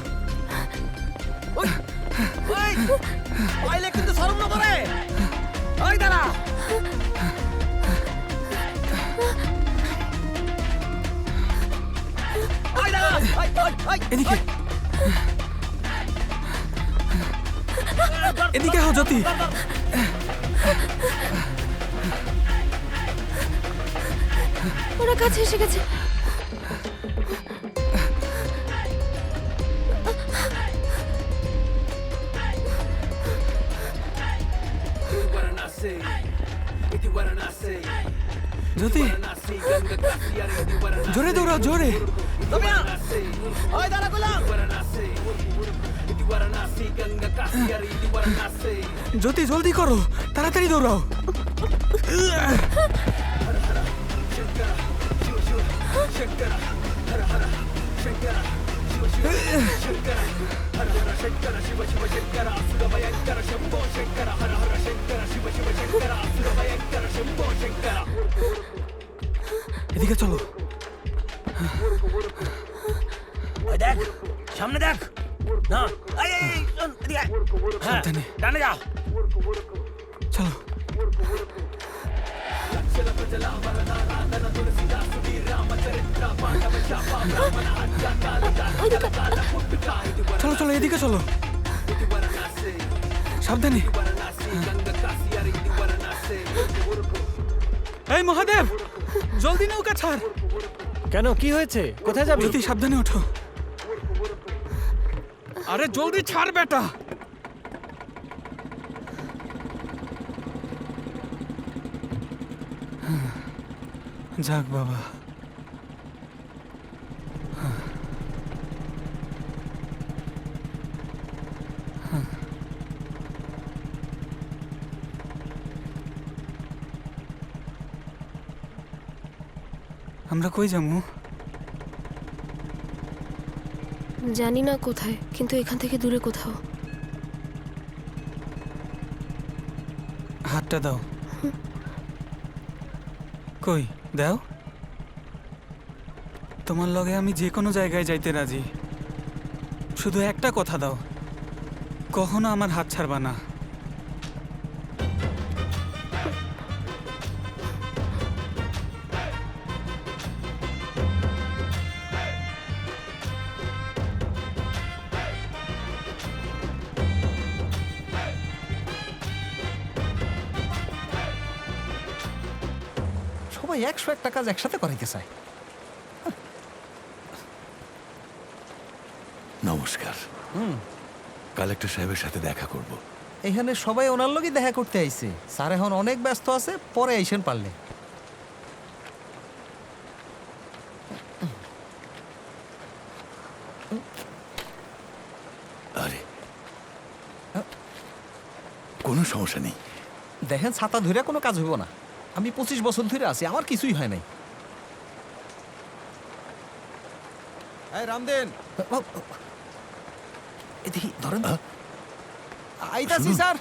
ওই আইলে কিন্তু শরম না করে, আয় দাঁড়া। আয় দাঁড়া, আয় আয় আয় এদিকে এদিকে হও জ্যোতি। ওরা কাছে এসে গেছে। জ্যোতি, জোরে দৌড়াও, জোরে। যাবি না, আয় দাঁড়া বললাম। জ্যোতি জলদি করো, তাড়াতাড়ি দৌড়াও। এদিকে চলো। ওই দেখ, সামনে দেখ। না, আয় আয় আয়, শোন, এদিকে আয়। হ্যাঁ, সাবধানে। ডানে যা। চলো। চলো চলো, এদিকে চলো, সাবধানে। এই মহাদেব, জলদি নৌকা ছাড়। কেন, কি হয়েছে? কোথায় যাবি? জ্যোতি, সাবধানে ওঠো। আরে জলদি ছাড় বেটা। যাক বাবা। আমরা কই যাবো? জানি না কোথায়, কিন্তু এখান থেকে দূরে কোথাও। হাতটা দাও। কই দাও। তোমার লগে আমি যে কোনো জায়গায় যাইতে রাজি, শুধু একটা কথা দাও, কখনো আমার হাত ছাড়বা না। সবাই 101টা কাজ একসাথে করাইতে চায়। নমস্কার। কালেক্টর সাহেবের সাথে দেখা করব। এখানে সবাই ওনার লগই দেখা করতে আইছে। স্যার এখন অনেক ব্যস্ত আছে, পরে আইসেন পারলে। আরে কোনো সমস্যা নেই। দেখেন ছাতা ধরে কোনো কাজ হইব না। আমি 25 বছর ধরে আছি, আমার কিছুই হয় নাই। এই রামদেন, দেখি ধরেন। আইতাছি স্যার।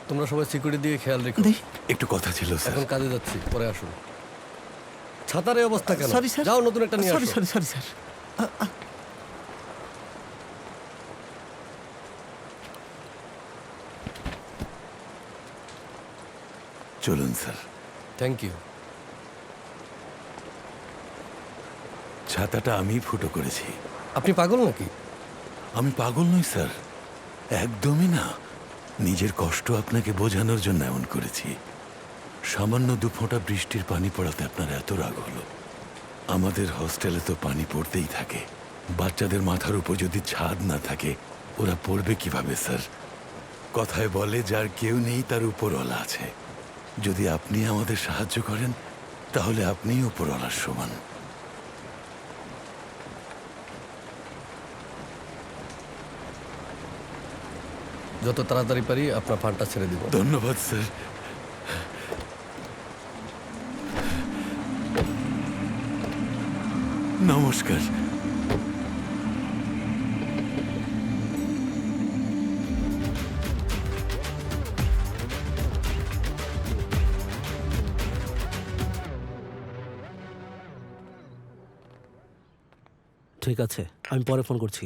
তোমরা সবাই সিকিউরিটি দিয়ে খেয়াল রেখো। একটু কথা ছিল স্যার। এখন কাজে যাচ্ছি, পরে আসুন। ছাতার এই অবস্থা কেন? সরি স্যার, যাও নতুন একটা নিয়ে আসো। Sorry sir. চলুন স্যার। Thank you. ছাতাটা আমি ফুটো করেছি। আপনি পাগল নাকি? আমি পাগল নই স্যার, একদমই না। নিজের কষ্ট আপনাকে বোঝানোর জন্য এমন করেছি। সামান্য 2 ফোঁটা বৃষ্টির পানি পড়াতে আপনার এত রাগ হলো। আমাদের হোস্টেলে তো পানি পড়তেই থাকে। বাচ্চাদের মাথার উপর যদি ছাদ না থাকে ওরা পড়বে কিভাবে স্যার? কথায় বলে যার কেউ নেই তার উপরওয়ালা আছে। যদি আপনি আমাদের সাহায্য করেন তাহলে আপনিই উপরওয়ালার সমান। যত তাড়াতাড়ি পারি আপনার ফান্ডটা ছেড়ে দিব। ধন্যবাদ স্যার। নমস্কার। ঠিক আছে, আমি পরে ফোন করছি।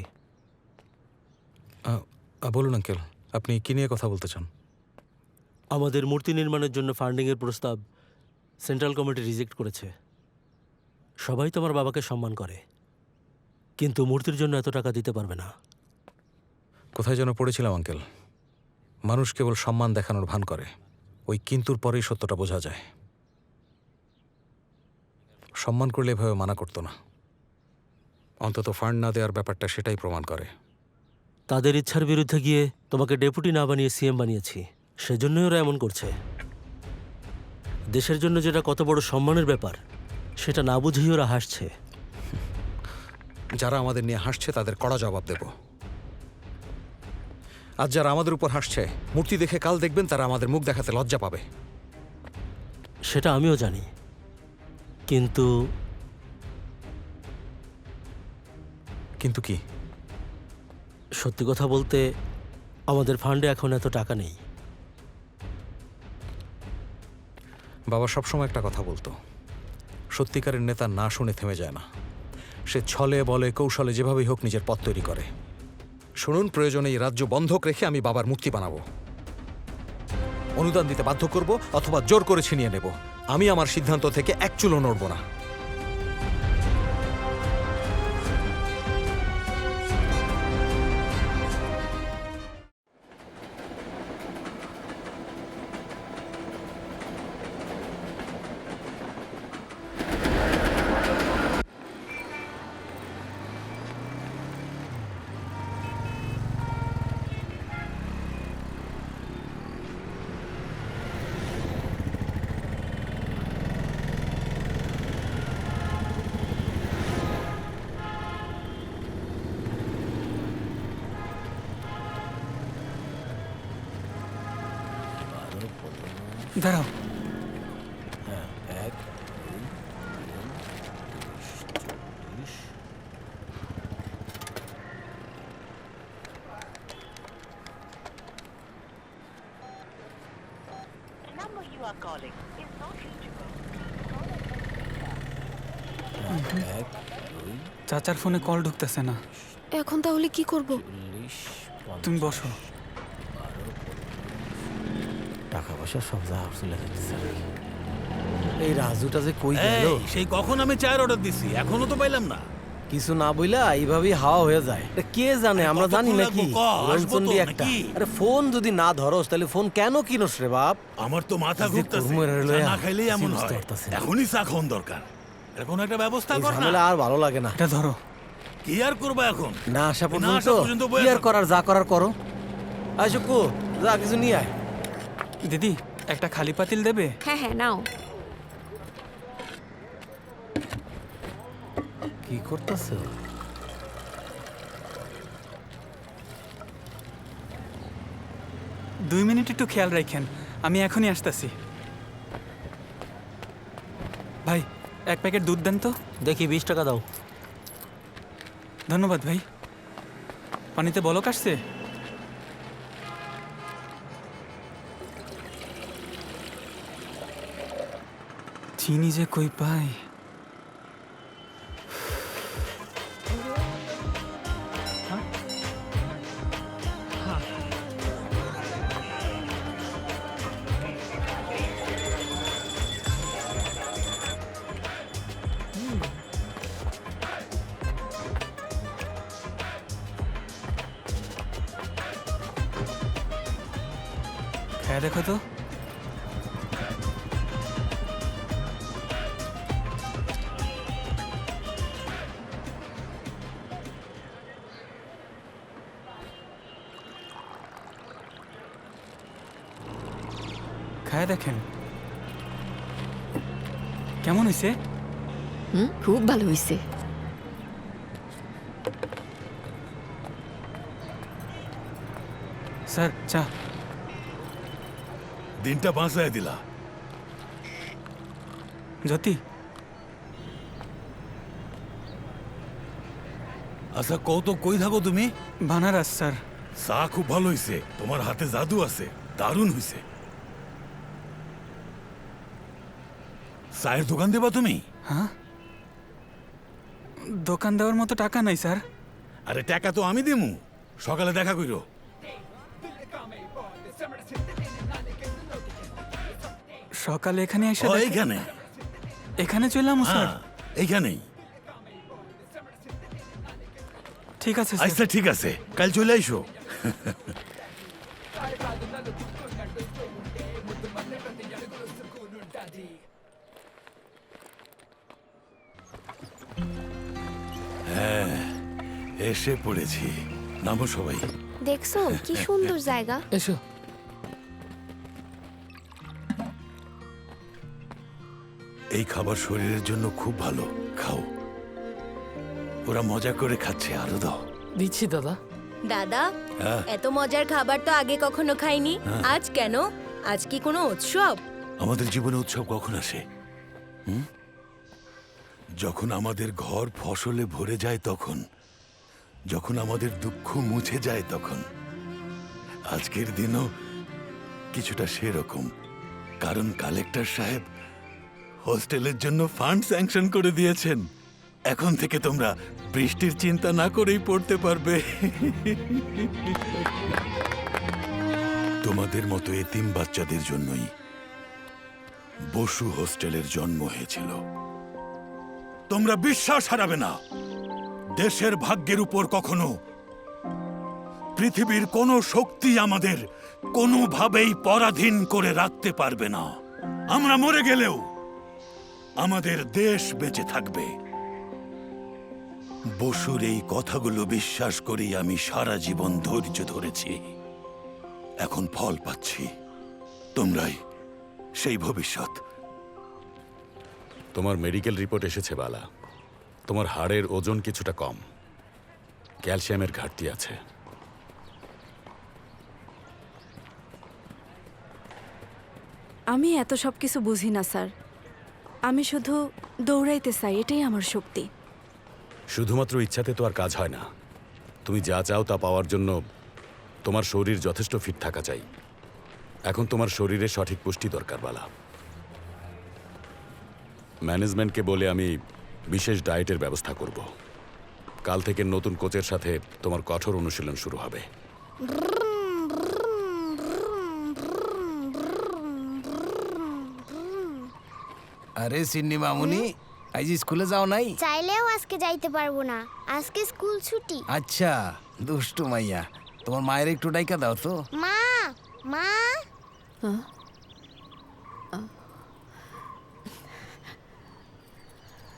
বলুন আঙ্কেল, আপনি কি নিয়ে কথা বলতে চান? আমাদের মূর্তি নির্মাণের জন্য ফান্ডিংয়ের প্রস্তাব সেন্ট্রাল কমিটি রিজেক্ট করেছে। সবাই তো আমার বাবাকে সম্মান করে, কিন্তু মূর্তির জন্য এত টাকা দিতে পারবে না। কোথায় যেন পড়েছিলাম আঙ্কেল, মানুষ কেবল সম্মান দেখানোর ভান করে, ওই কিন্তুর পরেই সত্যটা বোঝা যায়। সম্মান করলে এভাবে মানা করতো না। অন্তত ফান্ড না দেওয়ার ব্যাপারটা সেটাই প্রমাণ করে। তাদের ইচ্ছার বিরুদ্ধে গিয়ে তোমাকে ডেপুটি না বানিয়ে সিএম বানিয়েছি, সেজন্যই ওরা এমন করছে। দেশের জন্য যেটা কত বড় সম্মানের ব্যাপার সেটা না বুঝেই ওরা হাসছে। যারা আমাদের নিয়ে হাসছে তাদের কড়া জবাব দেব। আজ যারা আমাদের উপর হাসছে, মূর্তি দেখে কাল দেখবেন তারা আমাদের মুখ দেখাতে লজ্জা পাবে। সেটা আমিও জানি, কিন্তু কিন্তু কি? সত্যি কথা বলতে আমাদের ফান্ডে এখন এত টাকা নেই। বাবা সবসময় একটা কথা বলতো, সত্যিকারের নেতা না শুনে থেমে যায় না। সে ছলে বলে কৌশলে যেভাবেই হোক নিজের পথ তৈরি করে। শুনুন, প্রয়োজনে এই রাজ্য বন্ধক রেখে আমি বাবার মূর্তি বানাবো। অনুদান দিতে বাধ্য করব অথবা জোর করে ছিনিয়ে নেব। আমি আমার সিদ্ধান্ত থেকে এক চুলও নড়ব না। দাঁড়াও। চাচার ফোনে কল ঢুকতেছে না। এখন তাহলে কি করব? তুমি বসো। টাকা পয়সা সব যা চলে যাচ্ছে। এই রাজুটা যে কই গেল? সেই কখন আমি চায়ের অর্ডার দিছি, এখনো তো পাইলাম না। কিছু না বইলা এইভাবেই হাওয়া হয়ে যায়। এটা কে জানে, আমরা জানি নাকি রণচণ্ডী একটা। আরে ফোন যদি না ধরস তাহলে ফোন কেন কিনস রে বাপ? আমার তো মাথা ঘুরতেছে, চা না খাইলেই এমন হয়। এখনই চা খাওয়ান দরকার। এর কোনো একটা ব্যবস্থা কর না। আর ভালো লাগে না। এটা ধরো। কি আর করবা এখন? না আসা পর্যন্ত কি আর করার, যা করার করো। আয় শুকু, যা কিছু নিয়ে আয়। দিদি একটা খালি পাতিল দেবে? হ্যাঁ হ্যাঁ নাও। কি করতেছে? 2 মিনিট একটু খেয়াল রাখেন, আমি এখনই আসতেছি। ভাই 1 প্যাকেট দুধ দেন তো। দেখি 20 টাকা দাও। ধন্যবাদ ভাই। পানিতে বলক আসছে? চিনি যে কই পাই। খায় দেখো তো। খায় দেখেন কেমন হয়েছে। খুব ভালো হয়েছে। স্যার চা। দিনটা বাঁচায় দিলা। জ্যোতি, আচ্ছা কত কই থাকো তুমি? বানারস স্যার। চা খুব ভালো হইছে, তোমার হাতে জাদু আছে, দারুণ হইছে। চায়ের দোকান দেবা তুমি? হ্যাঁ, দোকান দেওয়ার মতো টাকা নাই স্যার। আরে টাকা তো আমি দিমু, সকালে দেখা কইরো। সকালে এখানে এসে এইখানে এখানে চললাম স্যার। এইখানেই। ঠিক আছে আচ্ছা ঠিক আছে, কাল চলে আইসো। হ্যাঁ এসে পড়েছি, নামো সবাই। দেখছো কি সুন্দর জায়গা। এসো। এই খাবার শরীরের জন্য খুব ভালো, খাও। ওরা মজা করে খাচ্ছে, আরো দাও। দিচ্ছি দাদা। দাদা হ্যাঁ। এত মজার খাবার তো আগে কখনো খাইনি। হ্যাঁ। আজ কেন? আজ কি কোনো উৎসব? আমাদের জীবনে উৎসব কখন আসে? যখন আমাদের ঘর ফসলে ভরে যায় তখন, যখন আমাদের দুঃখ মুছে যায় তখন। আজকের দিনও কিছুটা সেরকম, কারণ কালেক্টর সাহেব হোস্টেলের জন্য ফান্ড স্যাংশন করে দিয়েছেন। এখন থেকে তোমরা বৃষ্টির চিন্তা না করেই পড়তে পারবে। তোমাদের মতো এতিম বাচ্চাদের জন্যই বসু হোস্টেলের জন্ম হয়েছিল। তোমরা বিশ্বাস হারাবে না, দেশের ভাগ্যের উপর কখনো পৃথিবীর কোনো শক্তি আমাদের কোনোভাবেই পরাধীন করে রাখতে পারবে না। আমরা মরে গেলেও আমাদের দেশ বেঁচে থাকবে। বসুর এই কথাগুলো বিশ্বাস করেই আমি সারা জীবন ধৈর্য ধরেছি, এখন ফল পাচ্ছি। তোমরাই সেই ভবিষ্যৎ। তোমার মেডিকেল রিপোর্ট এসেছে বালা। তোমার হাড়ের ওজন কিছুটা কম, ক্যালসিয়ামের ঘাটতি আছে। আমি এত সব কিছু বুঝি না স্যার। আমি শুধু দৌড়াইতে চাই, এটাই আমার শক্তি। শুধুমাত্র ইচ্ছাতে তো আর কাজ হয় না। তুমি যা চাও তা পাওয়ার জন্য তোমার শরীর যথেষ্ট ফিট থাকা চাই। এখন তোমার শরীরে সঠিক পুষ্টি দরকার বালা। ম্যানেজমেন্টকে বলে আমি বিশেষ ডায়েটের ব্যবস্থা করব। কাল থেকে নতুন কোচের সাথে তোমার কঠোর অনুশীলন শুরু হবে। আরে সিন্নি মামুনি, আজ স্কুলে যাও নাই? চাইলেও আজকে যাইতে পারবো না, আজকে স্কুল ছুটি। আচ্ছা, দুষ্টু মাইয়া। তোমার মায়ের একটু ডাইকা দাও তো। মা, মা।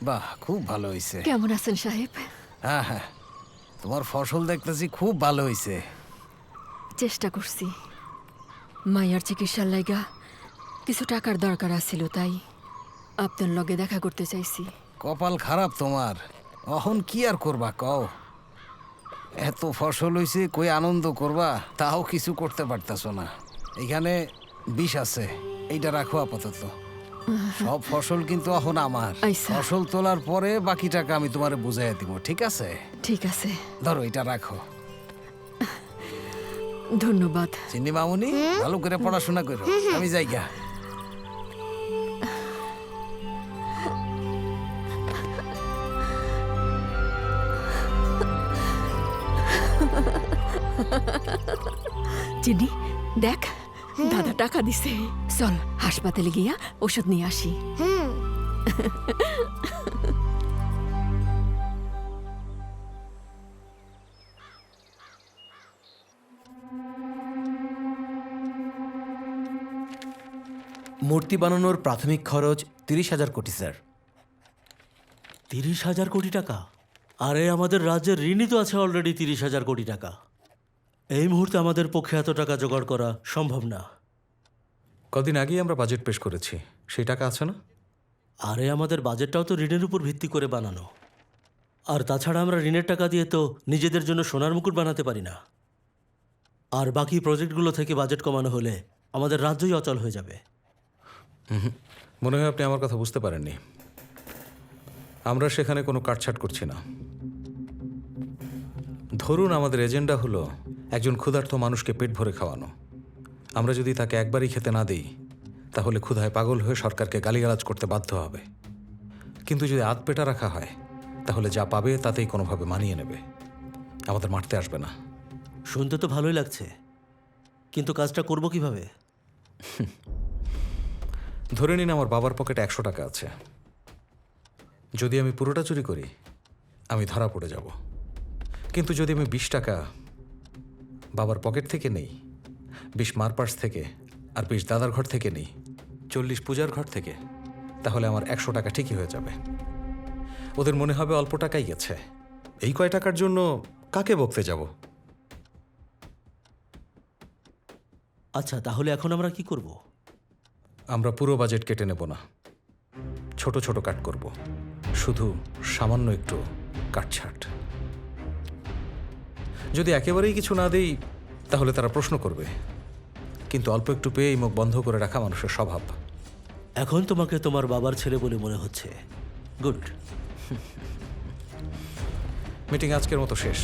বাহ, খুব ভালো হইছে। কেমন আছেন সাহেব? হ্যাঁ হ্যাঁ, তোমার ফসল দেখতেছি খুব ভালো হইছে। চেষ্টা করছি। মায়ার চিকিৎসার লাইগা কিছু টাকার দরকার আছিল, তাই আপনার লগে দেখা করতে চাইছি। কপাল খারাপ তোমার। অহন কি আর করবা কও? এত ফসল হইছে, কই আনন্দ করবা? তাও কিছু করতে পারতাছো না। এখানে বিষ আছে, এইটা রাখো আপাতত। সব ফসল কিন্তু এখন আমার। ফসল তোলার পরে বাকি টাকা আমি তোমারে বুঝাইয়া দিব, ঠিক আছে? ঠিক আছে, ধরো এটা রাখো। ধন্যবাদ। চিন্নি মামুনি, ভালো করে পড়াশোনা করো। আমি যাইগা। চিনি, দেখ দাদা টাকা দিছে। চল হাসপাতালে গিয়া ওষুধ নিয়ে আসি। মূর্তি বানানোর প্রাথমিক খরচ 30,000 কোটি স্যার। 30,000 কোটি টাকা? আরে আমাদের রাজ্যের ঋণই তো আছে অলরেডি 30,000 কোটি টাকা। এই মুহূর্তে আমাদের পক্ষে এত টাকা জোগাড় করা সম্ভব না। কদিন আগেই আমরা বাজেট পেশ করেছি, সেই টাকা আছে না? আরে আমাদের বাজেটটাও তো ঋণের উপর ভিত্তি করে বানানো। আর তাছাড়া আমরা ঋণের টাকা দিয়ে তো নিজেদের জন্য সোনার মুকুট বানাতে পারি না। আর বাকি প্রজেক্টগুলো থেকে বাজেট কমানো হলে আমাদের রাজ্যই অচল হয়ে যাবে। মনে হয় আপনি আমার কথা বুঝতে পারেননি। আমরা সেখানে কোনো কাটছাট করছি না। ধরুন আমাদের এজেন্ডা হলো একজন ক্ষুধার্ত মানুষকে পেট ভরে খাওয়ানো। আমরা যদি তাকে একবারই খেতে না দিই, তাহলে ক্ষুধায় পাগল হয়ে সরকারকে গালিগালাজ করতে বাধ্য হবে। কিন্তু যদি আধ পেটা রাখা হয়, তাহলে যা পাবে তাতেই কোনোভাবে মানিয়ে নেবে, আমাদের মারতে আসবে না। শুনতে তো ভালোই লাগছে, কিন্তু কাজটা করব কিভাবে? ধরে নিন আমার বাবার পকেটে 100 টাকা আছে। যদি আমি পুরোটা চুরি করি, আমি ধরা পড়ে যাব। কিন্তু যদি আমি 20 টাকা বাবার পকেট থেকে নেই, 20 মার পার্স থেকে, আর 20 দাদার ঘর থেকে নেই, 40 পূজার ঘর থেকে, তাহলে আমার 100 টাকা ঠিকই হয়ে যাবে। ওদের মনে হবে অল্প টাকাই গেছে, এই কয় টাকার জন্য কাকে বকতে যাব? আচ্ছা, তাহলে এখন আমরা কি করব? আমরা পুরো বাজেট কেটে নেব না, ছোট ছোট কাট করব, শুধু সামান্য একটু কাটছাট। যদি একেবারেই কিছু না দেই, তাহলে তারা প্রশ্ন করবে, কিন্তু অল্প একটু পেয়েই মুখ বন্ধ করে রাখা মানুষের স্বভাব। এখন তোমাকে তোমার বাবার ছেলে বলে মনে হচ্ছে। গুড। মিটিং আজকের মতো শেষ।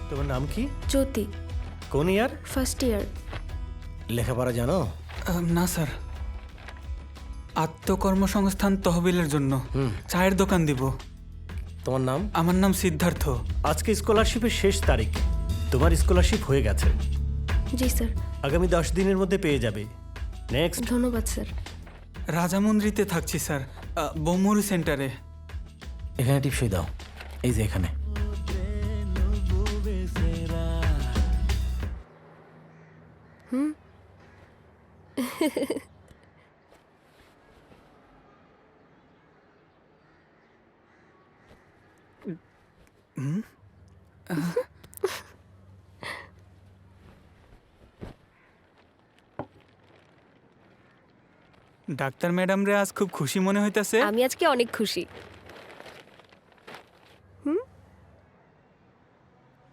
তোমার নাম কি? জ্যোতি। কোন ইয়ার? First year. লেখাপড়া জানো? না স্যার, আত্মকর্মসংস্থান তহবিলের জন্য চায়ের দোকান দিব। তোমার নাম? আমার নাম সিদ্ধার্থ। আজকে স্কলারশিপের শেষ তারিখ। তোমার স্কলারশিপ হয়ে গেছে। জি স্যার। আগামী 10 দিনের মধ্যে পেয়ে যাবে। নেক্সট। ধন্যবাদ স্যার। রাজামন্দ্রিতে থাকছি স্যার, বোমুরি সেন্টারে। এখানে টিপসই দাও, এই যে এখানে। ডাক্তার ম্যাডাম রে আজ খুব খুশি মনে হইতাছে। আমি আজকে অনেক খুশি।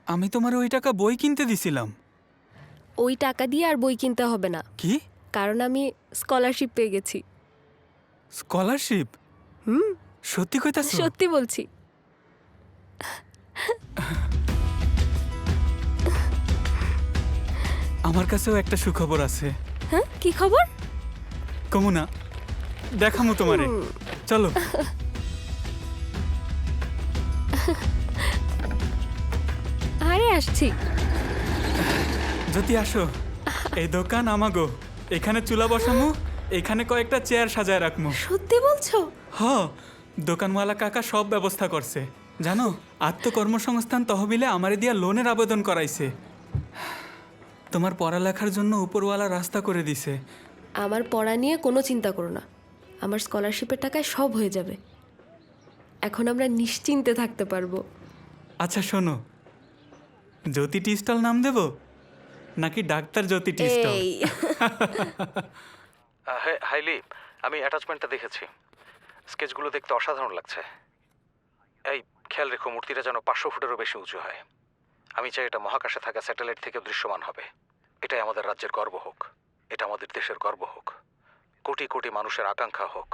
আমি তোমার ওই টাকা বই কিনতে দিছিলাম। ওই টাকা দিয়ে আর বই কিনতে হবে না। কি? কারণ আমি স্কলারশিপ পেয়ে গেছি। স্কলারশিপ? সত্যি কইতাছো? সত্যি বলছি। আমার কাছেও একটা সুখবর আছে। হ্যাঁ, কি খবর? কমুনা, দেখামু তোমারে। চলো। আরে আসছি। যদি আসো। এই দোকান আমাগো। এখানে চুলা বসামু, এখানে কয়েকটা চেয়ার সাজায় রাখমু। সত্যি বলছো? হ, দোকানওয়ালা কাকা সব ব্যবস্থা করছে। জানো, আত্মকর্মসংস্থান তহবিলে আমারে দিয়া লোনের আবেদন করাইছে। তোমার পড়ালেখার জন্য উপরওয়ালা রাস্তা করে দিছে। আমার পড়া নিয়ে কোনো চিন্তা করো না, আমার স্কলারশিপের টাকায় সব হয়ে যাবে। এখন আমরা নিশ্চিন্তে থাকতে পারবো। আচ্ছা শোনো, জ্যোতি টি স্টল নাম দেব নাকি ডাক্তার জ্যোতি টি স্টল? এই হাইলি, আমি অ্যাটাচমেন্টটা দেখেছি। স্কেচগুলো দেখতে অসাধারণ লাগছে। এই খেয়াল রেখো, মূর্তিটা যেন 500 ফুটেরও বেশি উঁচু হয়। আমি চাই এটা মহাকাশে থাকা স্যাটেলাইট থেকে দৃশ্যমান হবে। এটাই আমাদের রাজ্যের গর্ব হোক, এটা আমাদের দেশের গর্ব হোক, কোটি কোটি মানুষের আকাঙ্ক্ষা হোক।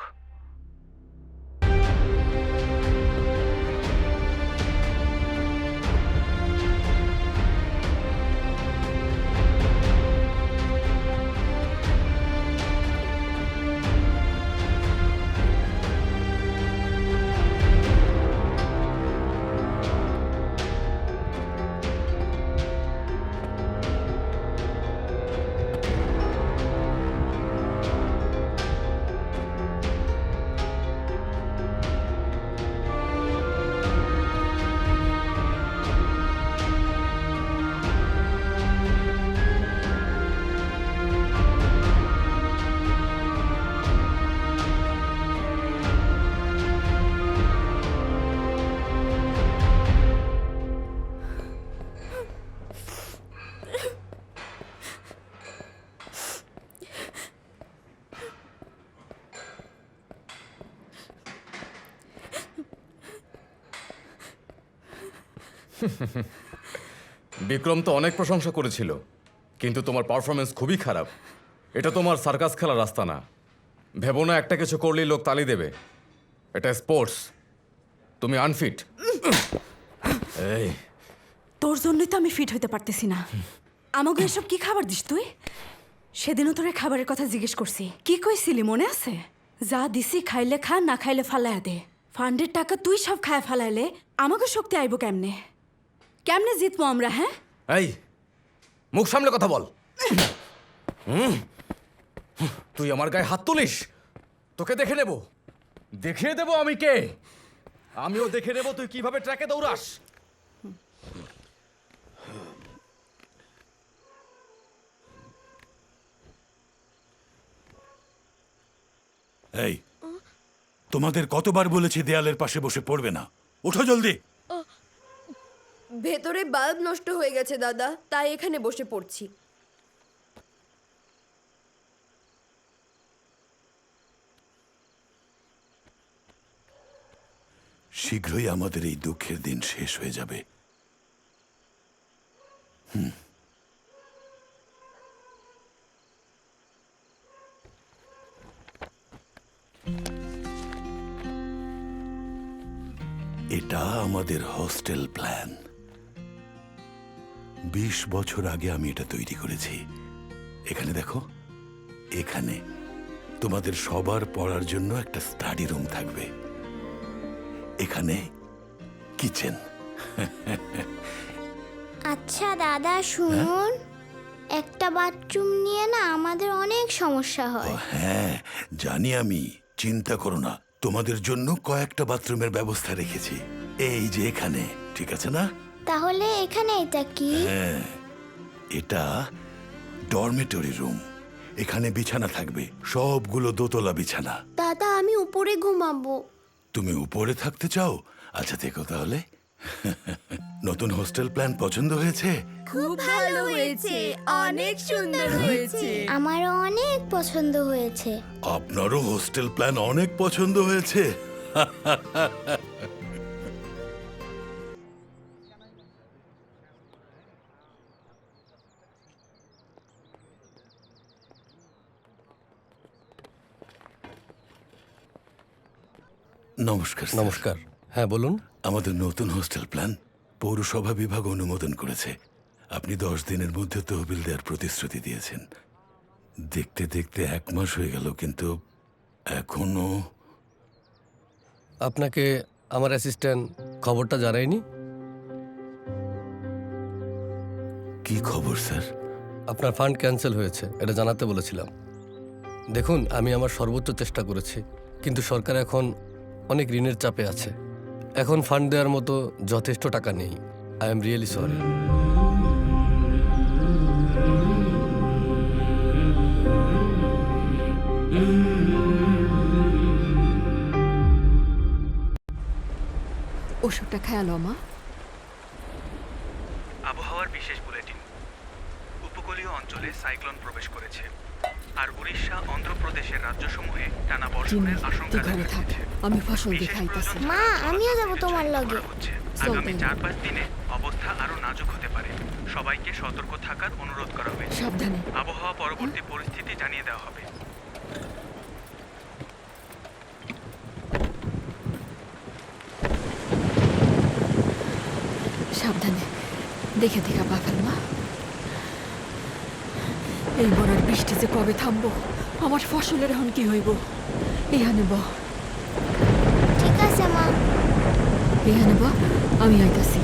বিক্রম তো অনেক প্রশংসা করেছিল, কিন্তু তোমার পারফরমেন্স খুবই খারাপ। এটা তোমার সার্কাস খেলার রাস্তা না। ভেবো না একটা কিছু করলেই লোক তালি দেবে। এটা স্পোর্টস, তুমি আনফিট। এই তোর জন্যই তো আমি ফিট হইতে পারতেছি না। আমাকে এসব কি খাবার দিস তুই? সেদিনও তোরে খাবারের কথা জিজ্ঞেস করছি, কি কইছিলি মনে আছে? যা দিছি খাইলে খা, না খাইলে ফালাইয়া দে। ফান্ডের টাকা তুই সব খায় ফালাইলে আমাকে শক্তি আইব কেমনে? কেমনে জিতবো আমরা? হ্যাঁ, এই মুখ সামলে কথা বল। তুই আমার গায়ে হাত তুলিস, তোকে দেখে নেব, দেখিয়ে দেবো আমি কে। আমিও দেখে নেব তুই কিভাবে ট্র্যাকে দৌড়াস। এই, তোমাদের কতবার বলেছি দেয়ালের পাশে বসে পড়বে না? ওঠো জলদি। ভেতরে বাল্ব নষ্ট হয়ে গেছে দাদা, তাই এখানে বসে পড়ছি। শীঘ্রই আমাদের এই দুঃখের দিন শেষ হয়ে যাবে। এটা আমাদের হোস্টেল প্ল্যান। 20 বছর আগে আমি এটা তৈরি করেছি। এখানে দেখো, এখানে তোমাদের সবার পড়ার জন্য একটা স্টাডি রুম থাকবে। এখানে কিচেন। আচ্ছা দাদা শুনুন, একটা বাথরুম নিয়ে না আমাদের অনেক সমস্যা হয়। হ্যাঁ জানি আমি, চিন্তা করো না, তোমাদের জন্য কয়েকটা বাথরুমের ব্যবস্থা রেখেছি। এই যে এখানে, ঠিক আছে না? তাহলে এখানে এটা কি? হ্যাঁ, এটা ডরমেটরি রুম। এখানে বিছানা থাকবে, সবগুলো দোতলা বিছানা। দাদা আমি উপরে ঘুমাবো। তুমি উপরে থাকতে চাও? আচ্ছা থেকো তাহলে। নতুন হোস্টেল প্ল্যান পছন্দ হয়েছে? খুব ভালো হয়েছে, অনেক সুন্দর হয়েছে। আমারও অনেক পছন্দ হয়েছে। আপনারও হোস্টেল প্ল্যান অনেক পছন্দ হয়েছে। নমস্কার। নমস্কার। হ্যাঁ বলুন। আমাদের নতুন হোস্টেল প্ল্যান পৌরসভা বিভাগ অনুমোদন করেছে। আপনি 10 দিনের মধ্যে তহবিল দেওয়ার প্রতিশ্রুতি দিয়েছেন। দেখতে দেখতে 1 মাস হয়ে গেল, কিন্তু এখনো। আপনাকে আমার অ্যাসিস্ট্যান্ট খবরটা জানায়নি? কি খবর স্যার? আপনার ফান্ড ক্যান্সেল হয়েছে, এটা জানাতে বলেছিলাম। দেখুন, আমি আমার সর্বোচ্চ চেষ্টা করেছি, কিন্তু সরকার এখন অনেক ঋণের চাপে আছে। এখন ফান্ড দেওয়ার মতো যথেষ্ট টাকা নেই। I am really sorry. ওষুধটা খেয়ালো মা। আবহাওয়ার বিশেষ বুলেটিন। উপকূলীয় অঞ্চলে সাইক্লোন প্রবেশ করেছে, আর উড়িষ্যা অন্ধ্রপ্রদেশের রাজ্যসমূহে টানা বর্ষণের আশঙ্কা তুই ঘরে থাক, আমি ফসল দেখাইতাছি। মা আমিও যাব তোমার লগে। আগামী 4-5 দিনে অবস্থা আরো নাজুক হতে পারে। সবাইকে সতর্ক থাকার অনুরোধ করা হয়েছে। সাবধানে। আবহাওয়া পরবর্তী পরিস্থিতি জানিয়ে দেওয়া হবে। সাবধানে, দেখে দেখা পা ফেল মা। এই মরার বৃষ্টি যে কবে থামবো, আমার ফসলের এখন কি হইব? এখানে ব। ঠিক আছে মা। এখানে ব, আমি আইতাছি।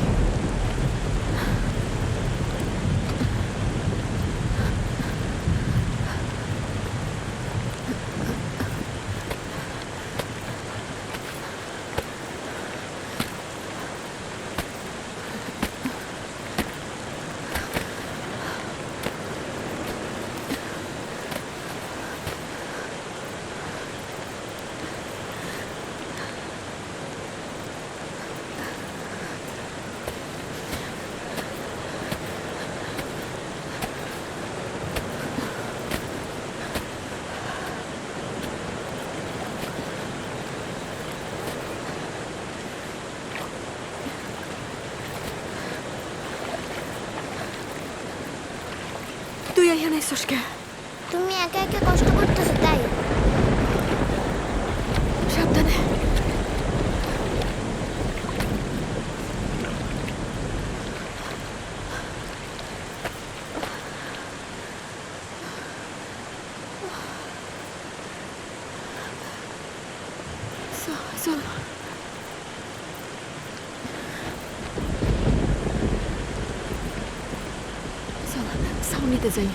তুই এখানে এসোস কে? তুমি একা একা কষ্ট করতেছো তাই। সাবধানে। চল। সামনেতে যাই।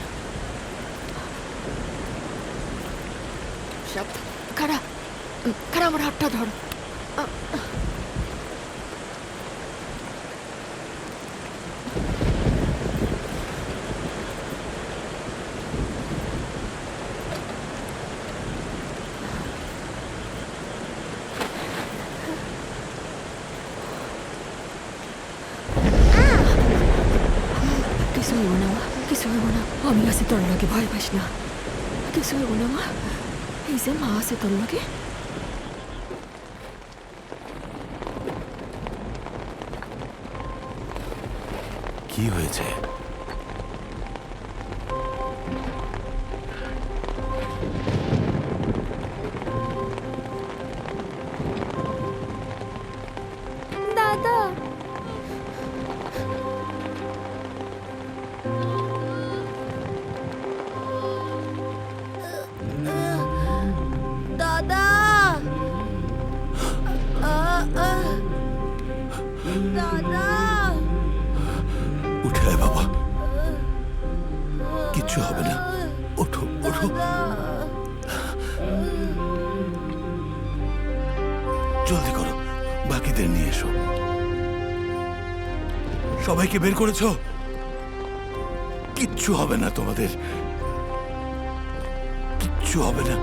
খাড়া খাড়া, আমার হাতটা ধর। কিছু হইব না মা, কিছু হইব না। আমি আছি তোর লগে, ভয় পাইস না। কিছু হইব না মা, এই যে মা আছে তোর লগে। কি হয়েছে? দাদা দাদা দাদা উঠে আয় বাবা, কিচ্ছু হবে না। ওঠো ওঠো। জলদি করো, বাকিদের নিয়ে এসো। সবাইকে বের করেছো? কিচ্ছু হবে না তোমাদের, কিচ্ছু হবে না।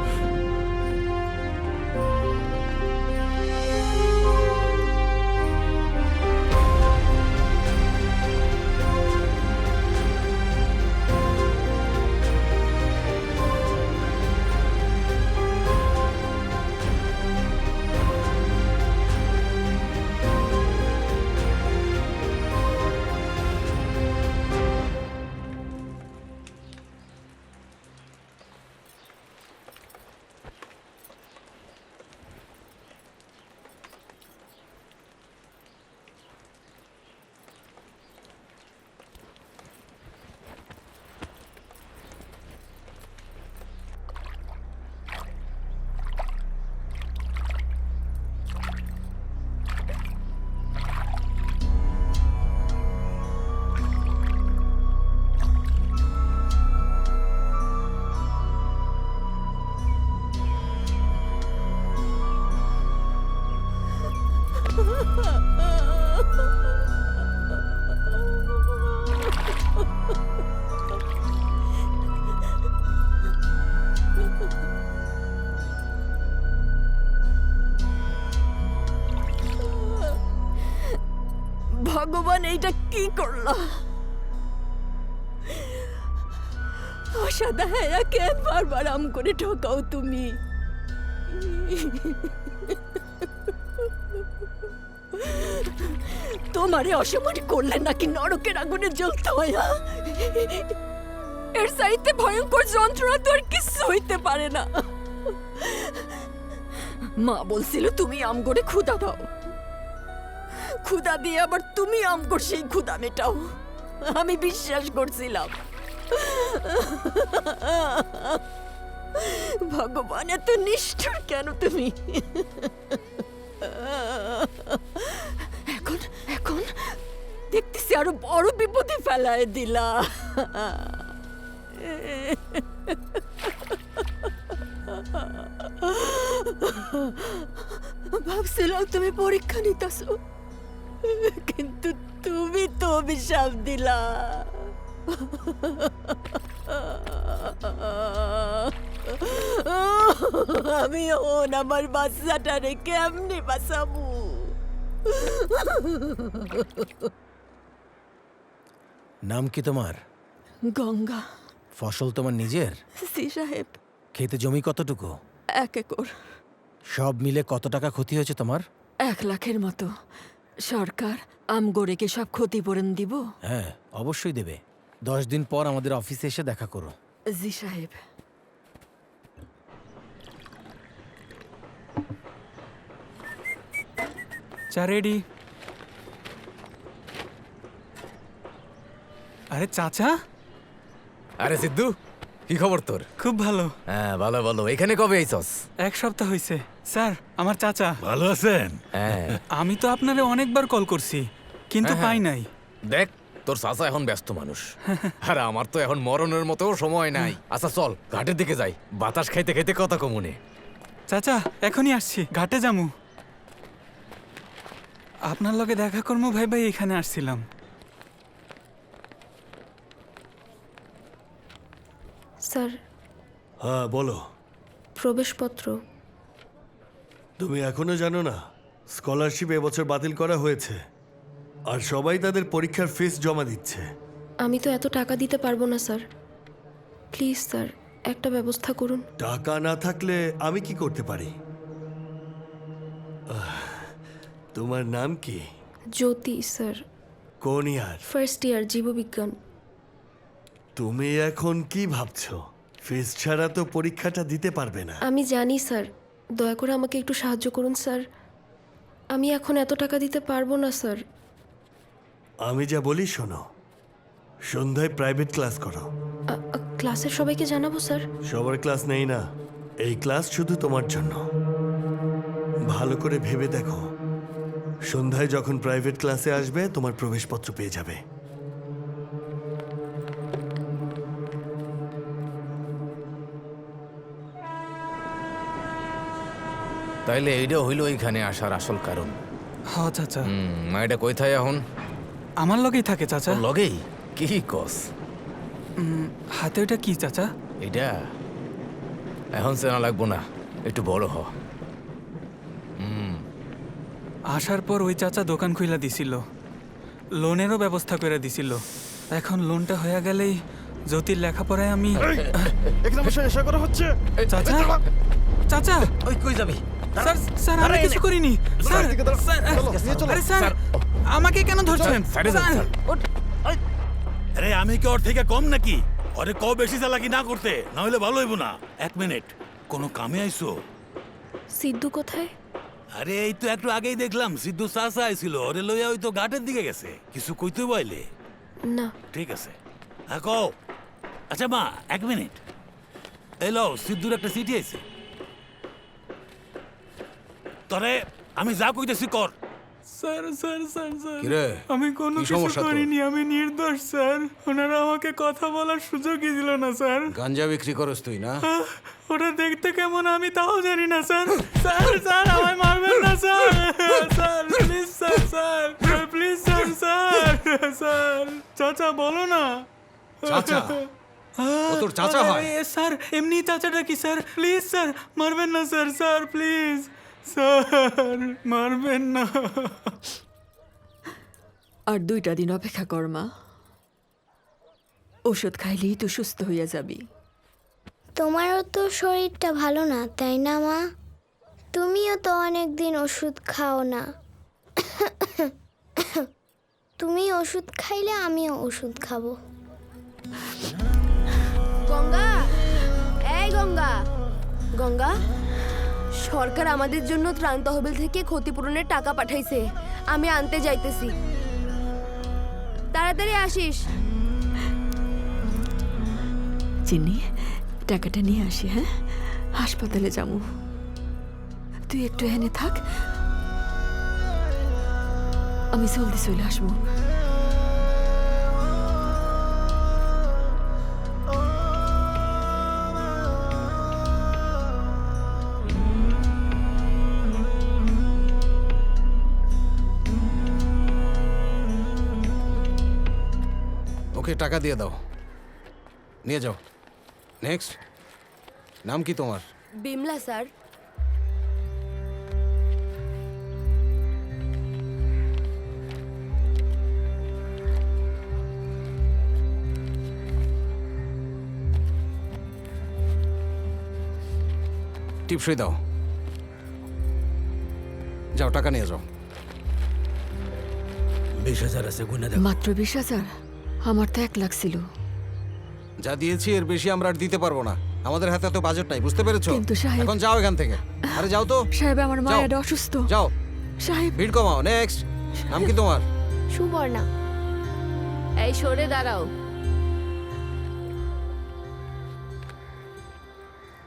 ভগবান এইটা কি করলা? অসাদা হ্যাঁ কেন বারবার আম করে ঠকাও তুমি? তোমারে অসম্মান করলে নাকি নরকের আগুনে জ্বলতে হয়? এর চাইতে ভয়ঙ্কর যন্ত্রণা তো আর কিছু হইতে পারে না। মা বলছিল তুমি আম করে ক্ষুধা দাও, ক্ষুধা দিয়ে আবার তুমি আম করে সেই ক্ষুধা মেটাও। আমি বিশ্বাস করছিলাম। ভগবান এত নিষ্ঠুর কেন তুমি? এখন এখন দেখতেছি আরো বড় বিপদে ফেলায় দিলা। ভাবছিলাম তুমি পরীক্ষা নিতেছো, কিন্তু তুমি তো অভিশাপ দিলা। আমি ওন আমার বাচ্চাটারে কেমনে বাঁচাবো? নাম কি তোমার? গঙ্গা। ফসল তোমার নিজের? জি সাহেব। খেতে জমি কতটুকু? 1 একর। সব মিলে কত টাকা ক্ষতি হয়েছে তোমার? 1 লাখের মতো। সরকার আমগোড়েকে সব ক্ষতিপূরণ দিব? হ্যাঁ, অবশ্যই দেবে। 10 দিন পর আমাদের অফিসে এসে দেখা করো। জি সাহেব। চা রেডি। আরে চাচা। আরে সিদ্ধু, কি খবর তোর? খুব ভালো। হ্যাঁ ভালো ভালো। এখানে কবে আইছস? 1 সপ্তাহ হয়েছে। স্যার, আমার চাচা। ভালো আছেন? হ্যাঁ। আমি তো আপনারে অনেকবার কল করছি, কিন্তু পাই নাই। দেখ, তোর চাচা এখন ব্যস্ত মানুষ। আর আমার তো এখন মরণের মতো সময় নাই। আচ্ছা চল ঘাটের দিকে যাই, বাতাস খাইতে খাইতে কথা কমুনে। চাচা, এখনই আসছি, ঘাটে যামু। আপনার লগে দেখা করমু ভাই ভাই এখানে আসছিলাম। স্যার। হ্যাঁ বলো। প্রবেশপত্র। তুমি এখনো জানো না স্কলারশিপ এবছর বাতিল করা হয়েছে, আর সবাই তাদের পরীক্ষার ফিস জমা দিচ্ছে। আমি তো এত টাকা দিতে পারবো না স্যার। প্লিজ স্যার, একটা ব্যবস্থা করুন। টাকা না থাকলে আমি কি করতে পারি? তোমার নাম কি? জ্যোতি স্যার। কোন ইয়ার? ফার্স্ট ইয়ার জীববিজ্ঞান। তুমি এখন কি ভাবছো? ফিস ছাড়া তো পরীক্ষাটা দিতে পারবে না। আমি জানি স্যার, দয়া করে আমাকে একটু সাহায্য করুন স্যার। আমি এখন এত টাকা দিতে পারবো না স্যার। আমি যা বলি শোনো, সন্ধ্যায় প্রাইভেট ক্লাস করো। ক্লাসের সবাইকে জানাবো স্যার? সবার ক্লাস নেই না, এই ক্লাস শুধু তোমার জন্য। ভালো করে ভেবে দেখো, সন্ধ্যায় যখন প্রাইভেট ক্লাসে আসবে তোমার প্রবেশপত্র পেয়ে যাবে। তাইলে এইটা হইল এইখানে আসার আসল কারণ। হ্যাঁ চাচা। এটা কোথায় এখন? আমার লগেই থাকে চাচা। লগেই? কি কস? হাতে ওটা কি চাচা? এটা এখন চেনা লাগবো না, একটু বড় হ। আসার পর ওই চাচা দোকান খুইলা দিছিল, লোনেরও ব্যবস্থা করে দিছিল। এখন লোনটা হয়ে গেলেই জ্যোতির লেখাপড়ায় আমি। এখানে বসে নেশা করা হচ্ছে। চাচা, চাচা। ওই কই যাবি? স্যার, স্যার আমি কিছু করিনি। স্যার, আরে স্যার, আমাকে কেন ধরছেন? আরে আমি কি ওর থেকে কম নাকি? ওরে ক বেশি চালাকি না করতে, না হলে ভালো হইব না। 1 মিনিট, কোনো কামে আইছো? সিদ্ধু কোথায়? আরে এই তো একটু আগেই দেখলাম সিদ্ধু চাচা আইছিল, ওরে লইয়া ওই তো ঘাটের দিকে গেছে। কিছু কইতে বইলে? না। ঠিক আছে, হ্যাঁ কও। আচ্ছা মা, 1 মিনিট। এলো সিদ্ধুর একটা চিঠি আইছে। তরে আমি যা কইতেছি কর। স্যার স্যার স্যার স্যার, কিরে, আমি কোনো কি কিছু সমস্যা তোর? করিনি, আমি নির্দোষ স্যার। ওনারা আমাকে কথা বলার সুযোগই দিল না স্যার। গাঞ্জা বিক্রি করস তুই না? ওটা দেখতে কেমন আমি তাও জানি না স্যার। স্যার স্যার, আমায় মারবেন না sir. Sir please sir, sir please sir, sir sir. চাচা বলো না। চাচা? ও তোর চাচা হয়? স্যার এমনি চাচাটা কি স্যার? প্লিজ স্যার, মারবেন না স্যার, স্যার প্লিজ স্যার, মারবেন না। আর 2টা দিন অপেক্ষা কর মা, ওষুধ খাইলেই তো সুস্থ হইয়া যাবি। তোমারও তো শরীরটা ভালো না, তাই না মা? তুমিও তো অনেক দিন ওষুধ খাও না। তুমি ওষুধ খাইলে আমিও ওষুধ খাবো। গঙ্গা, এই গঙ্গা, গঙ্গা, সরকার আমাদের জন্য ত্রাণ তহবিল থেকে ক্ষতিপূরণের টাকা পাঠাইছে। আমি আনতে যাইতেছি, তাড়াতাড়ি আসিস। চিনি, টাকাটা নিয়ে আসি। হ্যাঁ, হাসপাতালে যাবো, তুই একটু এখানে থাক, আমি জলদি চলে আসবো। ওকে টাকা দিয়ে দাও, নিয়ে যাও। নেক্সট, নাম কি তোমার? বিমলা স্যার। টিপসই দাও, যাও টাকা নিয়ে যাও। 20,000 আছে, গুনে মাত্র 20,000? আমার তো 1 লাখ ছিল। যা দিয়েছি এর বেশি আমরা আর দিতে পারবো না, আমাদের হাতে তো বাজেট নাই, বুঝতে পেরেছো? কিন্তু সাহেব, এখন যাও এখান থেকে। আরে যাও তো সাহেব, আমার যাও। মায়ের অসুস্থ। যাও সাহেব। ভিড় কমাও। নেক্সট, নাম কি তোমার? সুবর্ণা। এই সরে দাঁড়াও।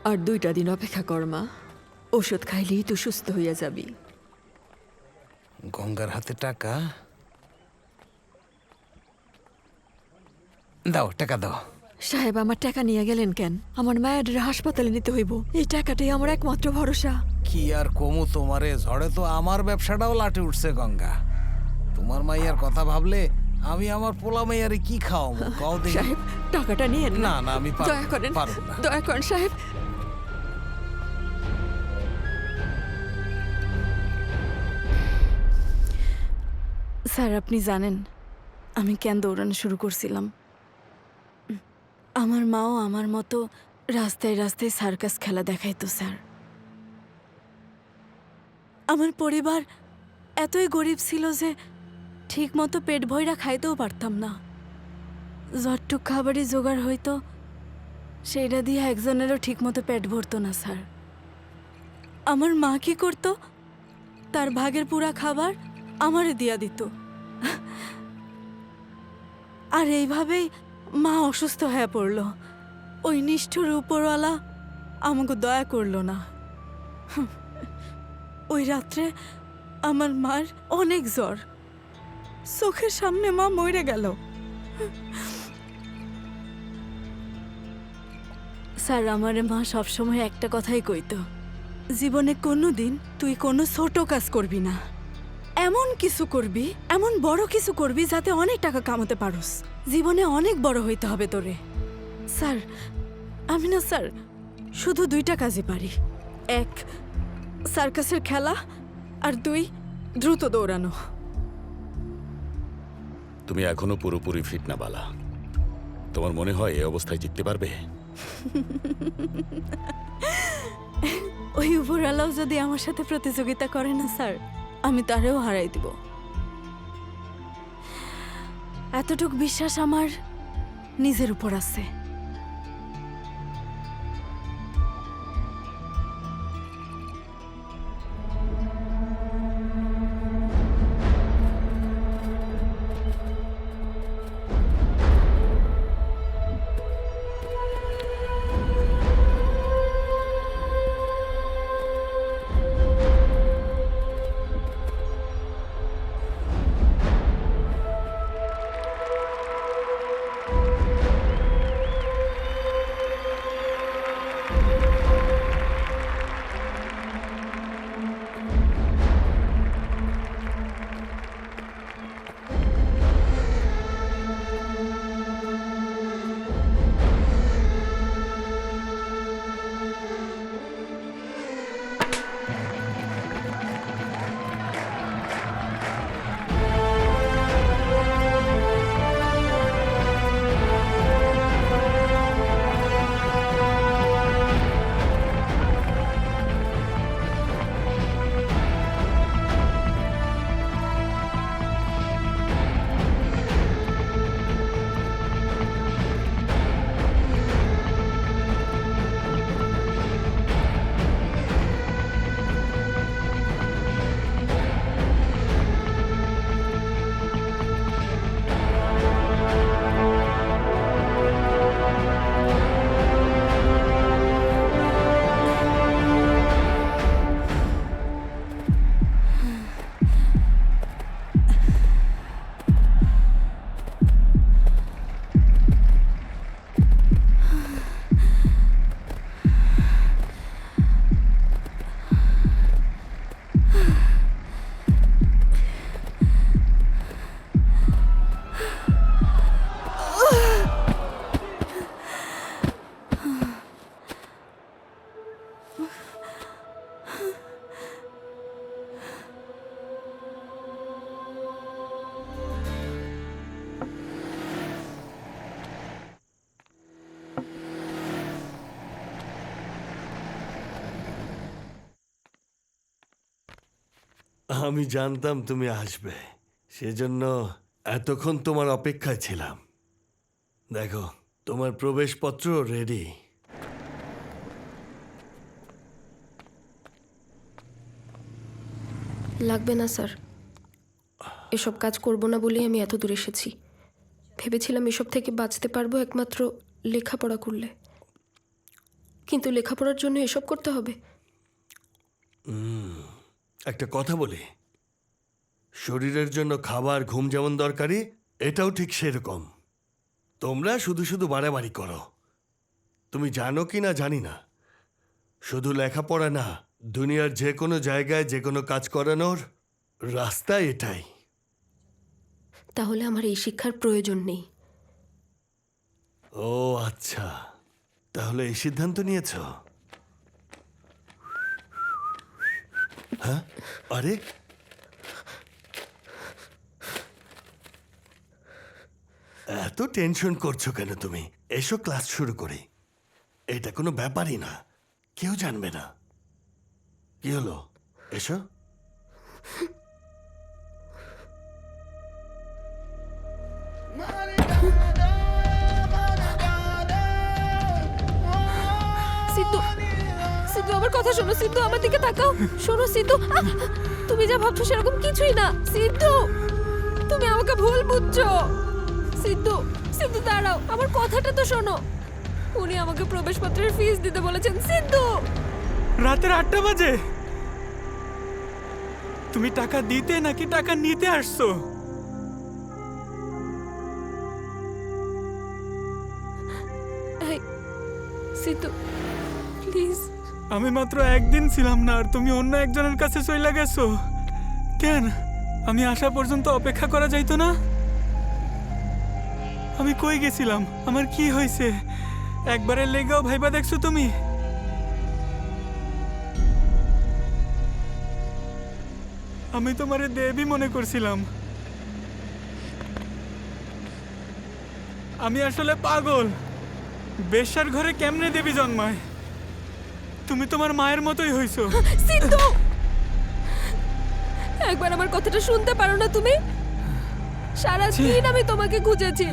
আর 2টা দিন অপেক্ষা কর মা, ওষুধ খাইলেই তো সুস্থ হইয়া যাবি। গঙ্গার হাতে টাকা দাও, টাকা দাও। সাহেব, আমার টাকা নিয়ে গেলেন কেন? আমার মায়ের হাসপাতালে নিতে হইব, এই টাকাটাই আমার একমাত্র ভরসা। কি আর কমু তোমারে, ঝড়ে তো আমার ব্যবসাটাও লাটে উঠছে গঙ্গা। তোমার মাইয়ার কথা ভাবলে আমি আমার পোলা মাইয়ারে কি খাওয়াবো কও দেখি। সাহেব, টাকাটা নিয়ে না না, আমি দয়া করেন, পারবো না। দয়া করেন সাহেব। স্যার, আপনি জানেন আমি কেন দৌড়ানো শুরু করছিলাম? আমার মাও আমার মতো রাস্তায় রাস্তায় সার্কাস খেলা দেখাইতো স্যার। আমার পরিবার এতই গরিব ছিল যে ঠিক মতো পেট ভইরা খাইতেও পারতাম না। যতটুক খাবারই জোগাড় হইতো সেইটা দিয়ে একজনেরও ঠিক মতো পেট ভরতো না স্যার। আমার মা কি করতো, তার ভাগের পুরা খাবার আমারে দিয়া দিত। আর এইভাবেই মা অসুস্থ হয়ে পড়ল। ওই নিষ্ঠুর উপরওয়ালা আমাকে দয়া করলো না। ওই রাত্রে আমার মার অনেক জ্বর, চোখের সামনে মা মরে গেল। স্যার, আমারে মা সবসময় একটা কথাই কইতো, জীবনে কোনোদিন তুই কোনো ছোট কাজ করবি না, এমন কিছু করবি, এমন বড় কিছু করবি যাতে অনেক টাকা কামাতে পারোস। জীবনে অনেক বড় হইতে হবে তোরে। স্যার, আমি না স্যার শুধু 2টা কাজই পারি, 1 সার্কাসের খেলা, আর 2 দ্রুত দৌড়ানো। তুমি এখনো পুরোপুরি ফিট না বালা। তোমার মনে হয় এই অবস্থায় জিততে পারবে? ওই উপরওয়ালাও যদি আমার সাথে প্রতিযোগিতা করে না স্যার, আমি তারেও হারাই দিব। এতটুক বিশ্বাস আমার নিজের উপর আছে। আমি জানতাম তুমি আসবে, সেজন্য এতক্ষণ তোমার অপেক্ষায় ছিলাম। দেখো, তোমার প্রবেশপত্র রেডি। লাগবে না স্যার, এসব কাজ করব না বলেই আমি এত দূর এসেছি। ভেবেছিলাম এসব থেকে বাঁচতে পারবো একমাত্র লেখাপড়া করলে, কিন্তু লেখাপড়ার জন্য এসব করতে হবে। একটা কথা বলি, শরীরের জন্য খাবার ঘুম যেমন দরকারি, এটাও ঠিক সেরকম। তোমরা শুধু শুধু বাড়াবাড়ি করো। তুমি জানো কি না জানি না, শুধু লেখাপড়া না, দুনিয়ার যে কোনো জায়গায় যে কোনো কাজ করানোর রাস্তা এটাই। তাহলে আমার এই শিক্ষার প্রয়োজন নেই। ও আচ্ছা, তাহলে এই সিদ্ধান্ত নিয়েছ? হ্যাঁ, আরে এত টেনশন করছো কেন তুমি? এসো ক্লাস শুরু করি। এটা কোনো ব্যাপারই না, কেউ জানবে না। কি হলো, এসো। সিদ্ধু, সিদ্ধু আমার কথা শোনো। সিদ্ধু আমার দিকে তাকাও, শোনো সিদ্ধু, তুমি যা ভাবছো সেরকম কিছুই না। সিদ্ধু, তুমি আমাকে ভুল বুঝছো। সিদ্ধু, সিদ্ধু দাঁড়াও, আমার কথাটা তো শোনো। উনি আমাকে প্রবেশপত্রের ফিস দিতে বলেছেন। সিদ্ধু, রাতের 8টা বাজে। তুমি টাকা দিতে নাকি টাকা নিতে আসছো? সিদ্ধু প্লিজ। আমি মাত্র একদিন ছিলাম না, আর তুমি অন্য একজনের কাছে চলে গেছো কেন? আমি আসা পর্যন্ত অপেক্ষা করা যাইতো না? আমি কই গেছিলাম, আমার কি হয়েছে, একবারের লেগেও ভাইবা দেখছো তুমি? আমি তোমারে দেবী মনে করছিলাম। আমি আসলে পাগল। বেশ্যার ঘরে কেমনে দেবী জন্মায়? তুমি তোমার মায়ের মতোই হইছো। সিদ্ধু, একবার আমার কথাটা শুনতে পারো না তুমি? সারা দিন আমি তোমাকে খুঁজেছি,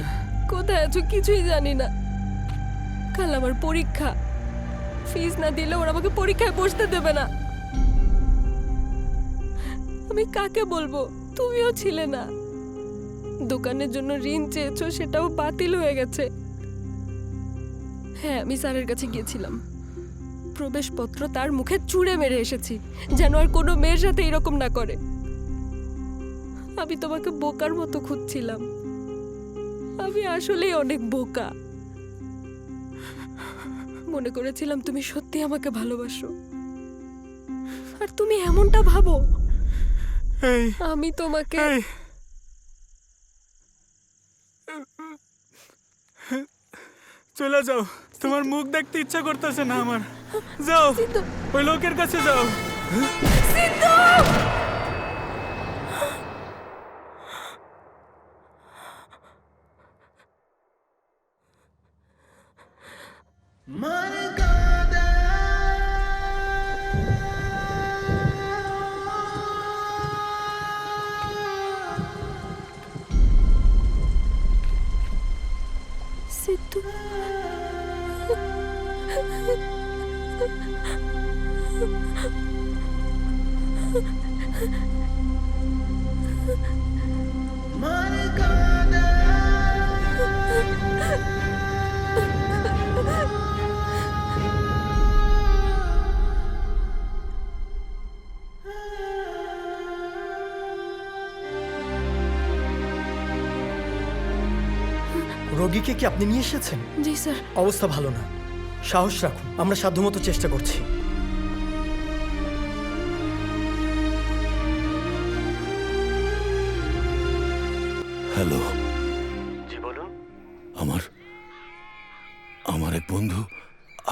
কোথায় আছো কিছুই জানি না। কাল আমার পরীক্ষা, ফিস না দিলে ওরা আমাকে পরীক্ষায় বসতে দেবে না। আমি কাকে বলবো? তুমিও ছিলে না। দোকানের জন্য ঋণ চেয়েছো, সেটাও বাতিল হয়ে গেছে। হ্যাঁ, আমি স্যারের কাছে গিয়েছিলাম, প্রবেশপত্র তার মুখে চুড়ে মেরে এসেছি, যেন আর কোনো মেয়ের সাথে এরকম না করে। আমি তোমাকে বোকার মতো খুঁজছিলাম। আমি আসলেই অনেক বোকা। মনে করেছিলাম তুমি সত্যি আমাকে ভালোবাসো, আর তুমি এমনটা ভাবো। আমি তোমাকে চলে যাও, তোমার মুখ দেখতে ইচ্ছা করতেছে না আমার। যাও, ওই লোকের কাছে যাও। সিদ্ধু! সিদ্ধু, রোগীকে কি আপনি নিয়ে এসেছেন? জি স্যার। অবস্থা ভালো না, সাহস রাখুন, আমরা সাধ্যমতো চেষ্টা করছি। হ্যালো। জি বলুন। আমার এক বন্ধু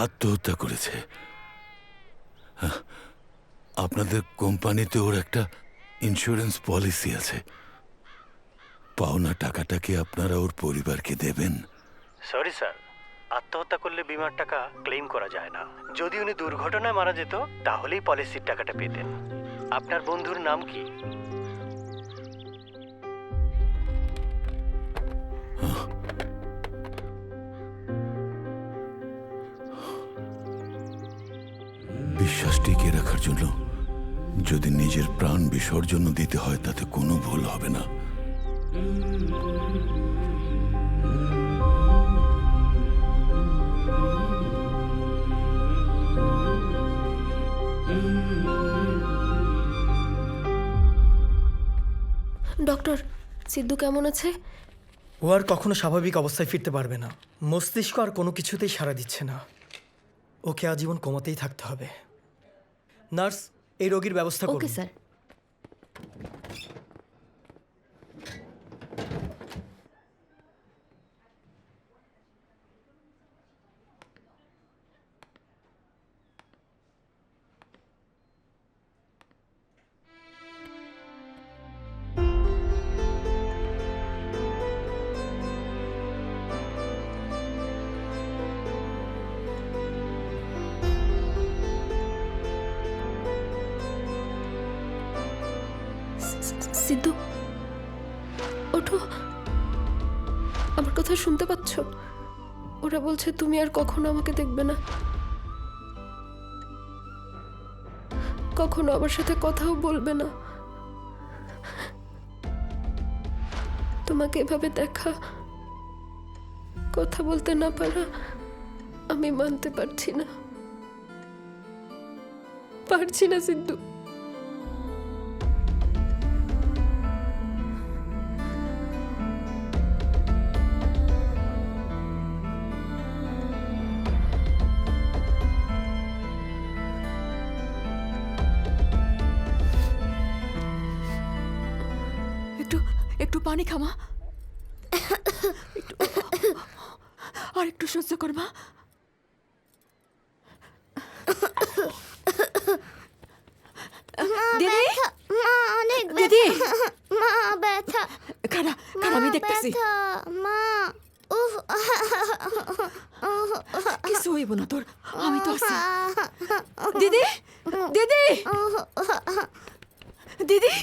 আত্মহত্যা করেছে। আপনাদের কোম্পানিতে ওর একটা ইন্স্যুরেন্স পলিসি আছে। পাওনা টাকাটা কি আপনারা ওর পরিবারকে দেবেন? সরি স্যার, আত্মহত্যা করলে বিমার টাকা ক্লেম করা যায় না। যদি উনি দুর্ঘটনায় মারা যেত তাহলেই পলিসির টাকাটা পেতেন। আপনার বন্ধুর নাম কি? বিশ্বাস টিকিয়ে রাখার জন্য যদি নিজের প্রাণ বিসর্জন দিতে হয় তাতে কোনো ভুল হবে না। ডক্টর, সিদ্ধু কেমন আছে? ও আর কখনো স্বাভাবিক অবস্থায় ফিরতে পারবে না। মস্তিষ্ক আর কোনো কিছুতেই সাড়া দিচ্ছে না। ওকে আজীবন কোমাতেই থাকতে হবে। নার্স, এই রোগীর ব্যবস্থা করুন। Okay sir. সিদ্ধু, ওঠো। আমার কথা শুনতে পাচ্ছ? ওরা বলছে তুমি আর কখনো আমাকে দেখবে না, কখনো আমার সাথে কথাও বলবে না। তোমাকে এভাবে দেখা, কথা বলতে না পারা আমি মানতে পারছি না, পারছি না সিদ্ধু। একটু পানি খামা, আর একটু সহ্য করমা। দিদি, দিদি, মা ব্যথা, খানা খানা, আমি দেখতেছি। মা, উফ, কিছু হইব না তোর, আমি তো আছি। দিদি, দিদি, দিদি,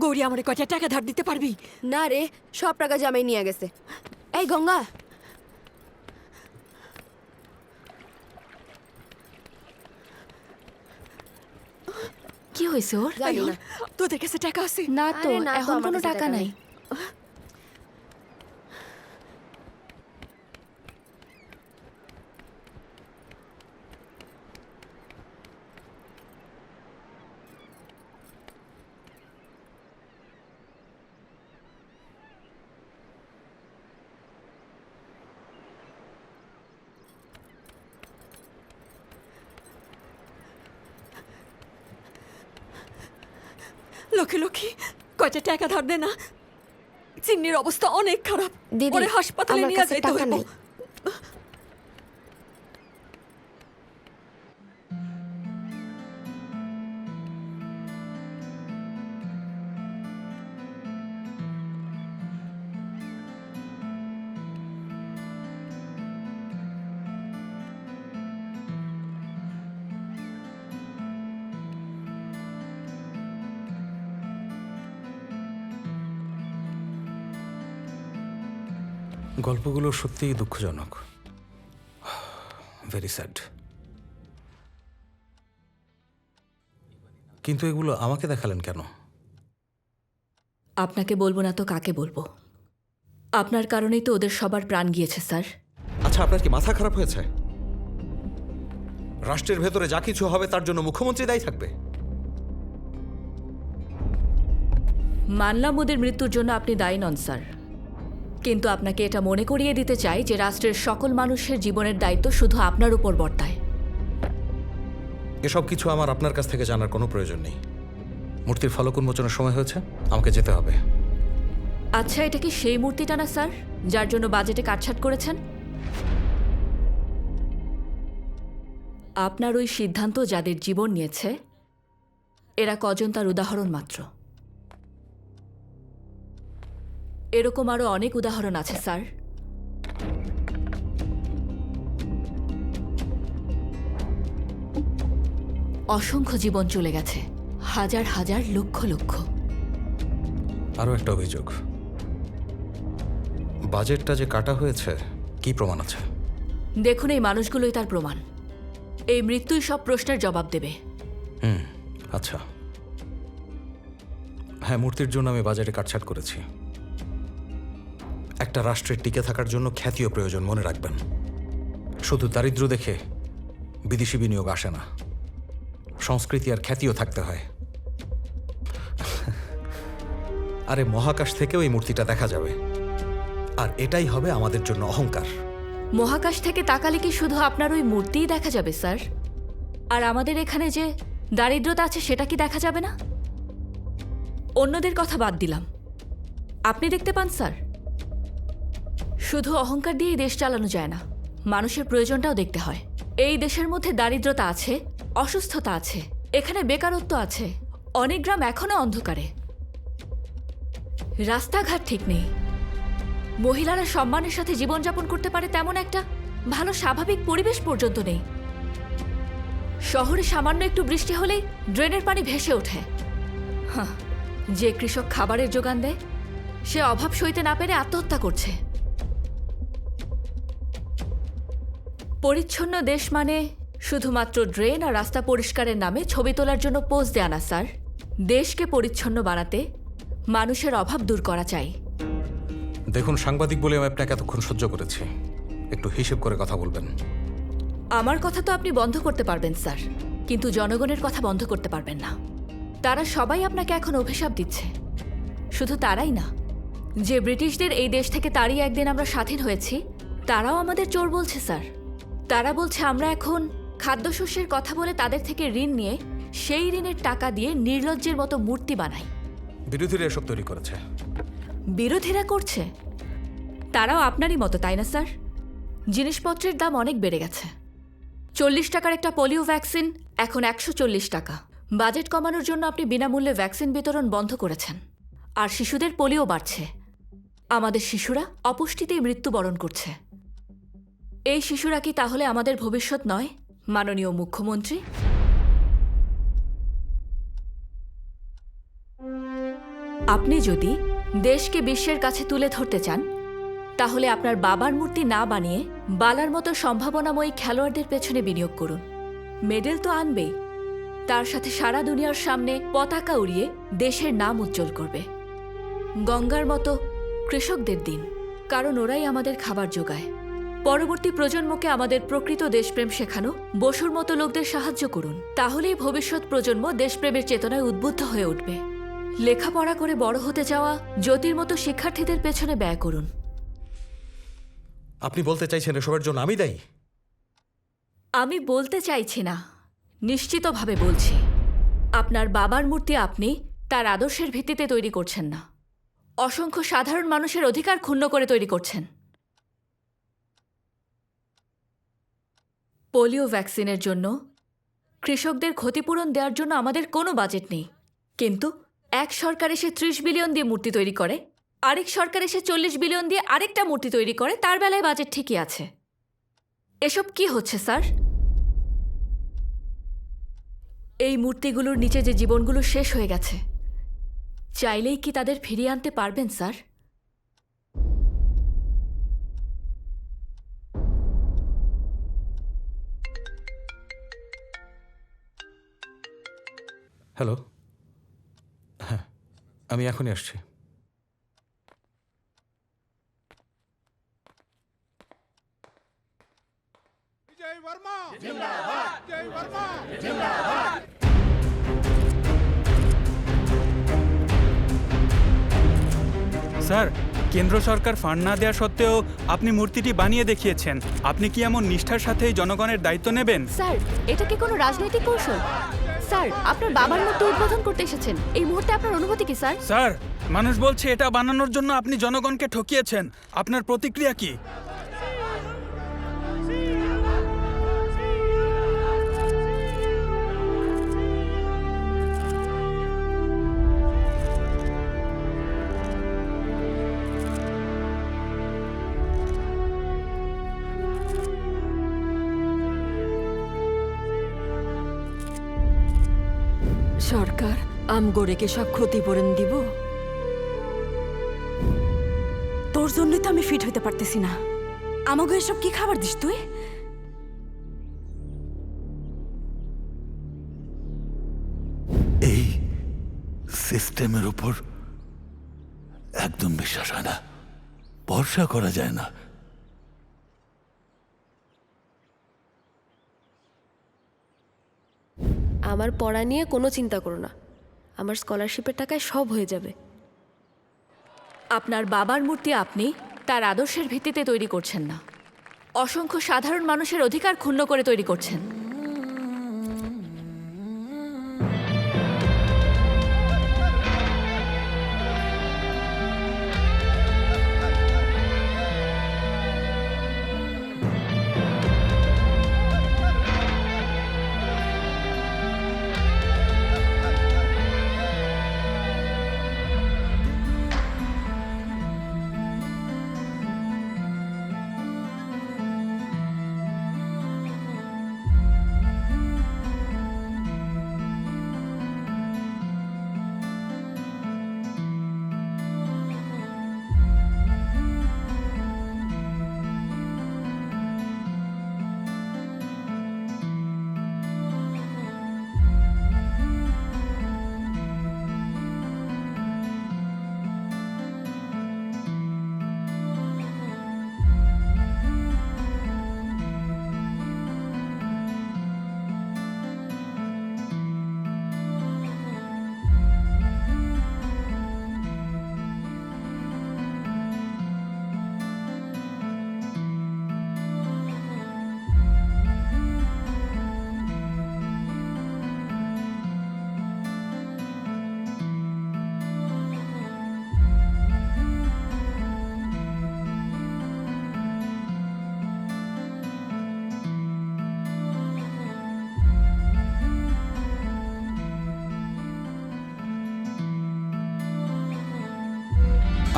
গৌরী, আমার কয়টা টাকা ধার দিতে পারবি? না রে, সব টাকা জামাই নিয়ে গেছে। এই গঙ্গা, কি হয়েছে ওর? জানি না। তোদের কাছে টাকা আছে? না তো, আরে না তো, এখন আমার কোনো কাছে টাকা নাই। লক্ষ্মী, লক্ষ্মী, কয়টা টাকা ধার দে না। চিন্নির অবস্থা অনেক খারাপ, দিদি, ওরে হাসপাতালে আমার নিয়ে কাছে যেতে টাকা হইব। নাই। গল্পগুলো সত্যিই দুঃখজনক, ভেরি স্যাড। কিন্তু এগুলো আমাকে দেখালেন কেন? আপনাকে বলবো না তো কাকে বলবো? আপনার কারণেই তো ওদের সবার প্রাণ গিয়েছে স্যার। আচ্ছা, আপনার কি মাথা খারাপ হয়েছে? রাষ্ট্রের ভেতরে যা কিছু হবে তার জন্য মুখ্যমন্ত্রী দায়ী থাকবে? মানলাম ওদের মৃত্যুর জন্য আপনি দায়ী নন স্যার, কিন্তু আপনাকে এটা মনে করিয়ে দিতে চাই যে রাষ্ট্রের সকল মানুষের জীবনের দায়িত্ব শুধু আপনার উপর বর্তায়। এসব কিছু আমার আপনার কাছ থেকে জানার কোনো প্রয়োজন নেই। মূর্তির ফলক উন্মোচনের সময় হয়েছে, আমাকে যেতে হবে। আচ্ছা, এটা কি সেই মূর্তিটা না স্যার যার জন্য বাজেটে কাটছাট করেছেন? আপনার ওই সিদ্ধান্ত যাদের জীবন নিয়েছে এরা কজন তার উদাহরণ মাত্র। এরকম আরো অনেক উদাহরণ আছে স্যার। অসংখ্য জীবন চলে গেছে, হাজার হাজার লক্ষ লক্ষ। আরও একটা অভিযোগ, বাজেটটা যে কাটা হয়েছে, কি প্রমাণ আছে? দেখুন, এই মানুষগুলোই তার প্রমাণ। এই মৃত্যুই সব প্রশ্নের জবাব দেবে। আচ্ছা, হ্যাঁ, মূর্তির জন্য আমি বাজেটে কাটছাট করেছি। একটা রাষ্ট্রের টিকে থাকার জন্য খ্যাতিও প্রয়োজন, মনে রাখবেন। শুধু দারিদ্র দেখে বিদেশি বিনিয়োগ আসে না, সংস্কৃতি আর খ্যাতিও থাকতে হয়। আরে মহাকাশ থেকেও এই মূর্তিটা দেখা যাবে, আর এটাই হবে আমাদের জন্য অহংকার। মহাকাশ থেকে তাকালে কি শুধু আপনার ওই মূর্তিই দেখা যাবে স্যার? আর আমাদের এখানে যে দারিদ্রতা আছে সেটা কি দেখা যাবে না? অন্যদের কথা বাদ দিলাম, আপনি দেখতে পান স্যার, শুধু অহংকার দিয়েই দেশ চালানো যায় না, মানুষের প্রয়োজনটাও দেখতে হয়। এই দেশের মধ্যে দারিদ্রতা আছে, অসুস্থতা আছে, এখানে বেকারত্ব আছে, অনেক গ্রাম এখনো অন্ধকারে, রাস্তাঘাট ঠিক নেই, মহিলারা সম্মানের সাথে জীবনযাপন করতে পারে তেমন একটা ভালো স্বাভাবিক পরিবেশ পর্যন্ত নেই। শহরে সামান্য একটু বৃষ্টি হলেই ড্রেনের পানি ভেসে ওঠে। যে কৃষক খাবারের যোগান দেয় সে অভাব সইতে না পেরে আত্মহত্যা করছে। পরিচ্ছন্ন দেশ মানে শুধুমাত্র ড্রেন আর রাস্তা পরিষ্কারের নামে ছবি তোলার জন্য পোজ দেয়া না স্যার। দেশকে পরিচ্ছন্ন বানাতে মানুষের অভাব দূর করা চাই। দেখুন, সাংবাদিক বলে আমি আপনাকে এতক্ষণ সহ্য করেছি, একটু হিসেব করে কথা বলবেন। আমার কথা তো আপনি বন্ধ করতে পারবেন স্যার, কিন্তু জনগণের কথা বন্ধ করতে পারবেন না। তারা সবাই আপনাকে এখন অভিশাপ দিচ্ছে। শুধু তারাই না, যে ব্রিটিশদের এই দেশ থেকে তাড়িয়ে একদিন আমরা স্বাধীন হয়েছি, তারাও আমাদের চোর বলছে স্যার। তারা বলছে আমরা এখন খাদ্যশস্যের কথা বলে তাদের থেকে ঋণ নিয়ে সেই ঋণের টাকা দিয়ে নির্লজ্জের মতো মূর্তি বানাই। বিরোধীরা এসব তৈরি করেছে। বিরোধীরা করছে? তারাও আপনারই মতো, তাই না স্যার? জিনিসপত্রের দাম অনেক বেড়ে গেছে। 40 টাকার একটা পোলিও ভ্যাকসিন এখন 140 টাকা। বাজেট কমানোর জন্য আপনি বিনামূল্যে ভ্যাকসিন বিতরণ বন্ধ করেছেন, আর শিশুদের পোলিও বাড়ছে। আমাদের শিশুরা অপুষ্টিতেই মৃত্যুবরণ করছে। এই শিশুরা কি তাহলে আমাদের ভবিষ্যৎ নয়, মাননীয় মুখ্যমন্ত্রী? আপনি যদি দেশকে বিশ্বের কাছে তুলে ধরতে চান, তাহলে আপনার বাবার মূর্তি না বানিয়ে বালার মতো সম্ভাবনাময়ী খেলোয়াড়দের পেছনে বিনিয়োগ করুন। মেডেল তো আনবেই, তার সাথে সারা দুনিয়ার সামনে পতাকা উড়িয়ে দেশের নাম উজ্জ্বল করবে। গঙ্গার মতো কৃষকদের দিন, কারণ ওরাই আমাদের খাবার যোগায়। পরবর্তী প্রজন্মকে আমাদের প্রকৃত দেশপ্রেম শেখানো বসুর মতো লোকদের সাহায্য করুন, তাহলেই ভবিষ্যৎ প্রজন্ম দেশপ্রেমের চেতনায় উদ্বুদ্ধ হয়ে উঠবে। লেখাপড়া করে বড় হতে যাওয়া জ্যোতির মতো শিক্ষার্থীদের পেছনে ব্যয় করুন। আপনি বলতে চাইছেন এসবের জন্য আমি দায়ী? আমি বলতে চাইছি না, নিশ্চিতভাবে বলছি, আপনার বাবার মূর্তি আপনি তার আদর্শের ভিত্তিতে তৈরি করছেন না, অসংখ্য সাধারণ মানুষের অধিকার ক্ষুণ্ণ করে তৈরি করছেন। পোলিও ভ্যাকসিনের জন্য কৃষকদের ক্ষতিপূরণ দেওয়ার জন্য আমাদের কোনো বাজেট নেই, কিন্তু এক সরকার এসে 30 বিলিয়ন দিয়ে মূর্তি তৈরি করে, আরেক সরকার এসে 40 বিলিয়ন দিয়ে আরেকটা মূর্তি তৈরি করে, তার বেলায় বাজেট ঠিকই আছে। এসব কি হচ্ছে স্যার? এই মূর্তিগুলোর নিচে যে জীবনগুলো শেষ হয়ে গেছে, চাইলেই কি তাদের ফিরিয়ে আনতে পারবেন স্যার? হ্যালো, হ্যাঁ, আমি এখনই আসছি। স্যার, কেন্দ্র সরকার ফান্ড না দেওয়া সত্ত্বেও আপনি মূর্তিটি বানিয়ে দেখিয়েছেন। আপনি কি এমন নিষ্ঠার সাথে জনগণের দায়িত্ব নেবেন? স্যার, এটা কি কোনো রাজনৈতিক কৌশল? স্যার, আপনার বাবার মূর্তি উদ্বোধন করতে এসেছেন, এই মুহূর্তে আপনার অনুভূতি কি স্যার? স্যার, মানুষ বলছে এটা বানানোর জন্য আপনি জনগণকে ঠকিয়েছেন। আপনার প্রতিক্রিয়া কি? সরকার আমগোড়েকে সব ক্ষতিপূরণ দিব? তোর জন্যই তো আমি ফিট হইতে পারতেছি না। আমাকে এসব কি খাবার দিস তুই? এই সিস্টেমের উপর একদম বিশ্বাস হয় না, ভরসা করা যায় না। আমার পড়া নিয়ে কোনো চিন্তা করো না, আমার স্কলারশিপের টাকায় সব হয়ে যাবে। আপনার বাবার মূর্তি আপনি তার আদর্শের ভিত্তিতে তৈরি করছেন না, অসংখ্য সাধারণ মানুষের অধিকার ক্ষুণ্ণ করে তৈরি করছেন।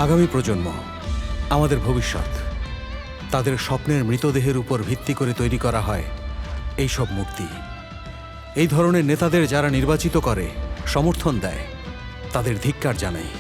আগামী প্রজন্ম আমাদের ভবিষ্যৎ। তাদের স্বপ্নের মৃতদেহের উপর ভিত্তি করে তৈরি করা হয় এই সব মূর্তি। এই ধরনের নেতাদের যারা নির্বাচিত করে, সমর্থন দেয়, তাদের ধিক্কার জানাই।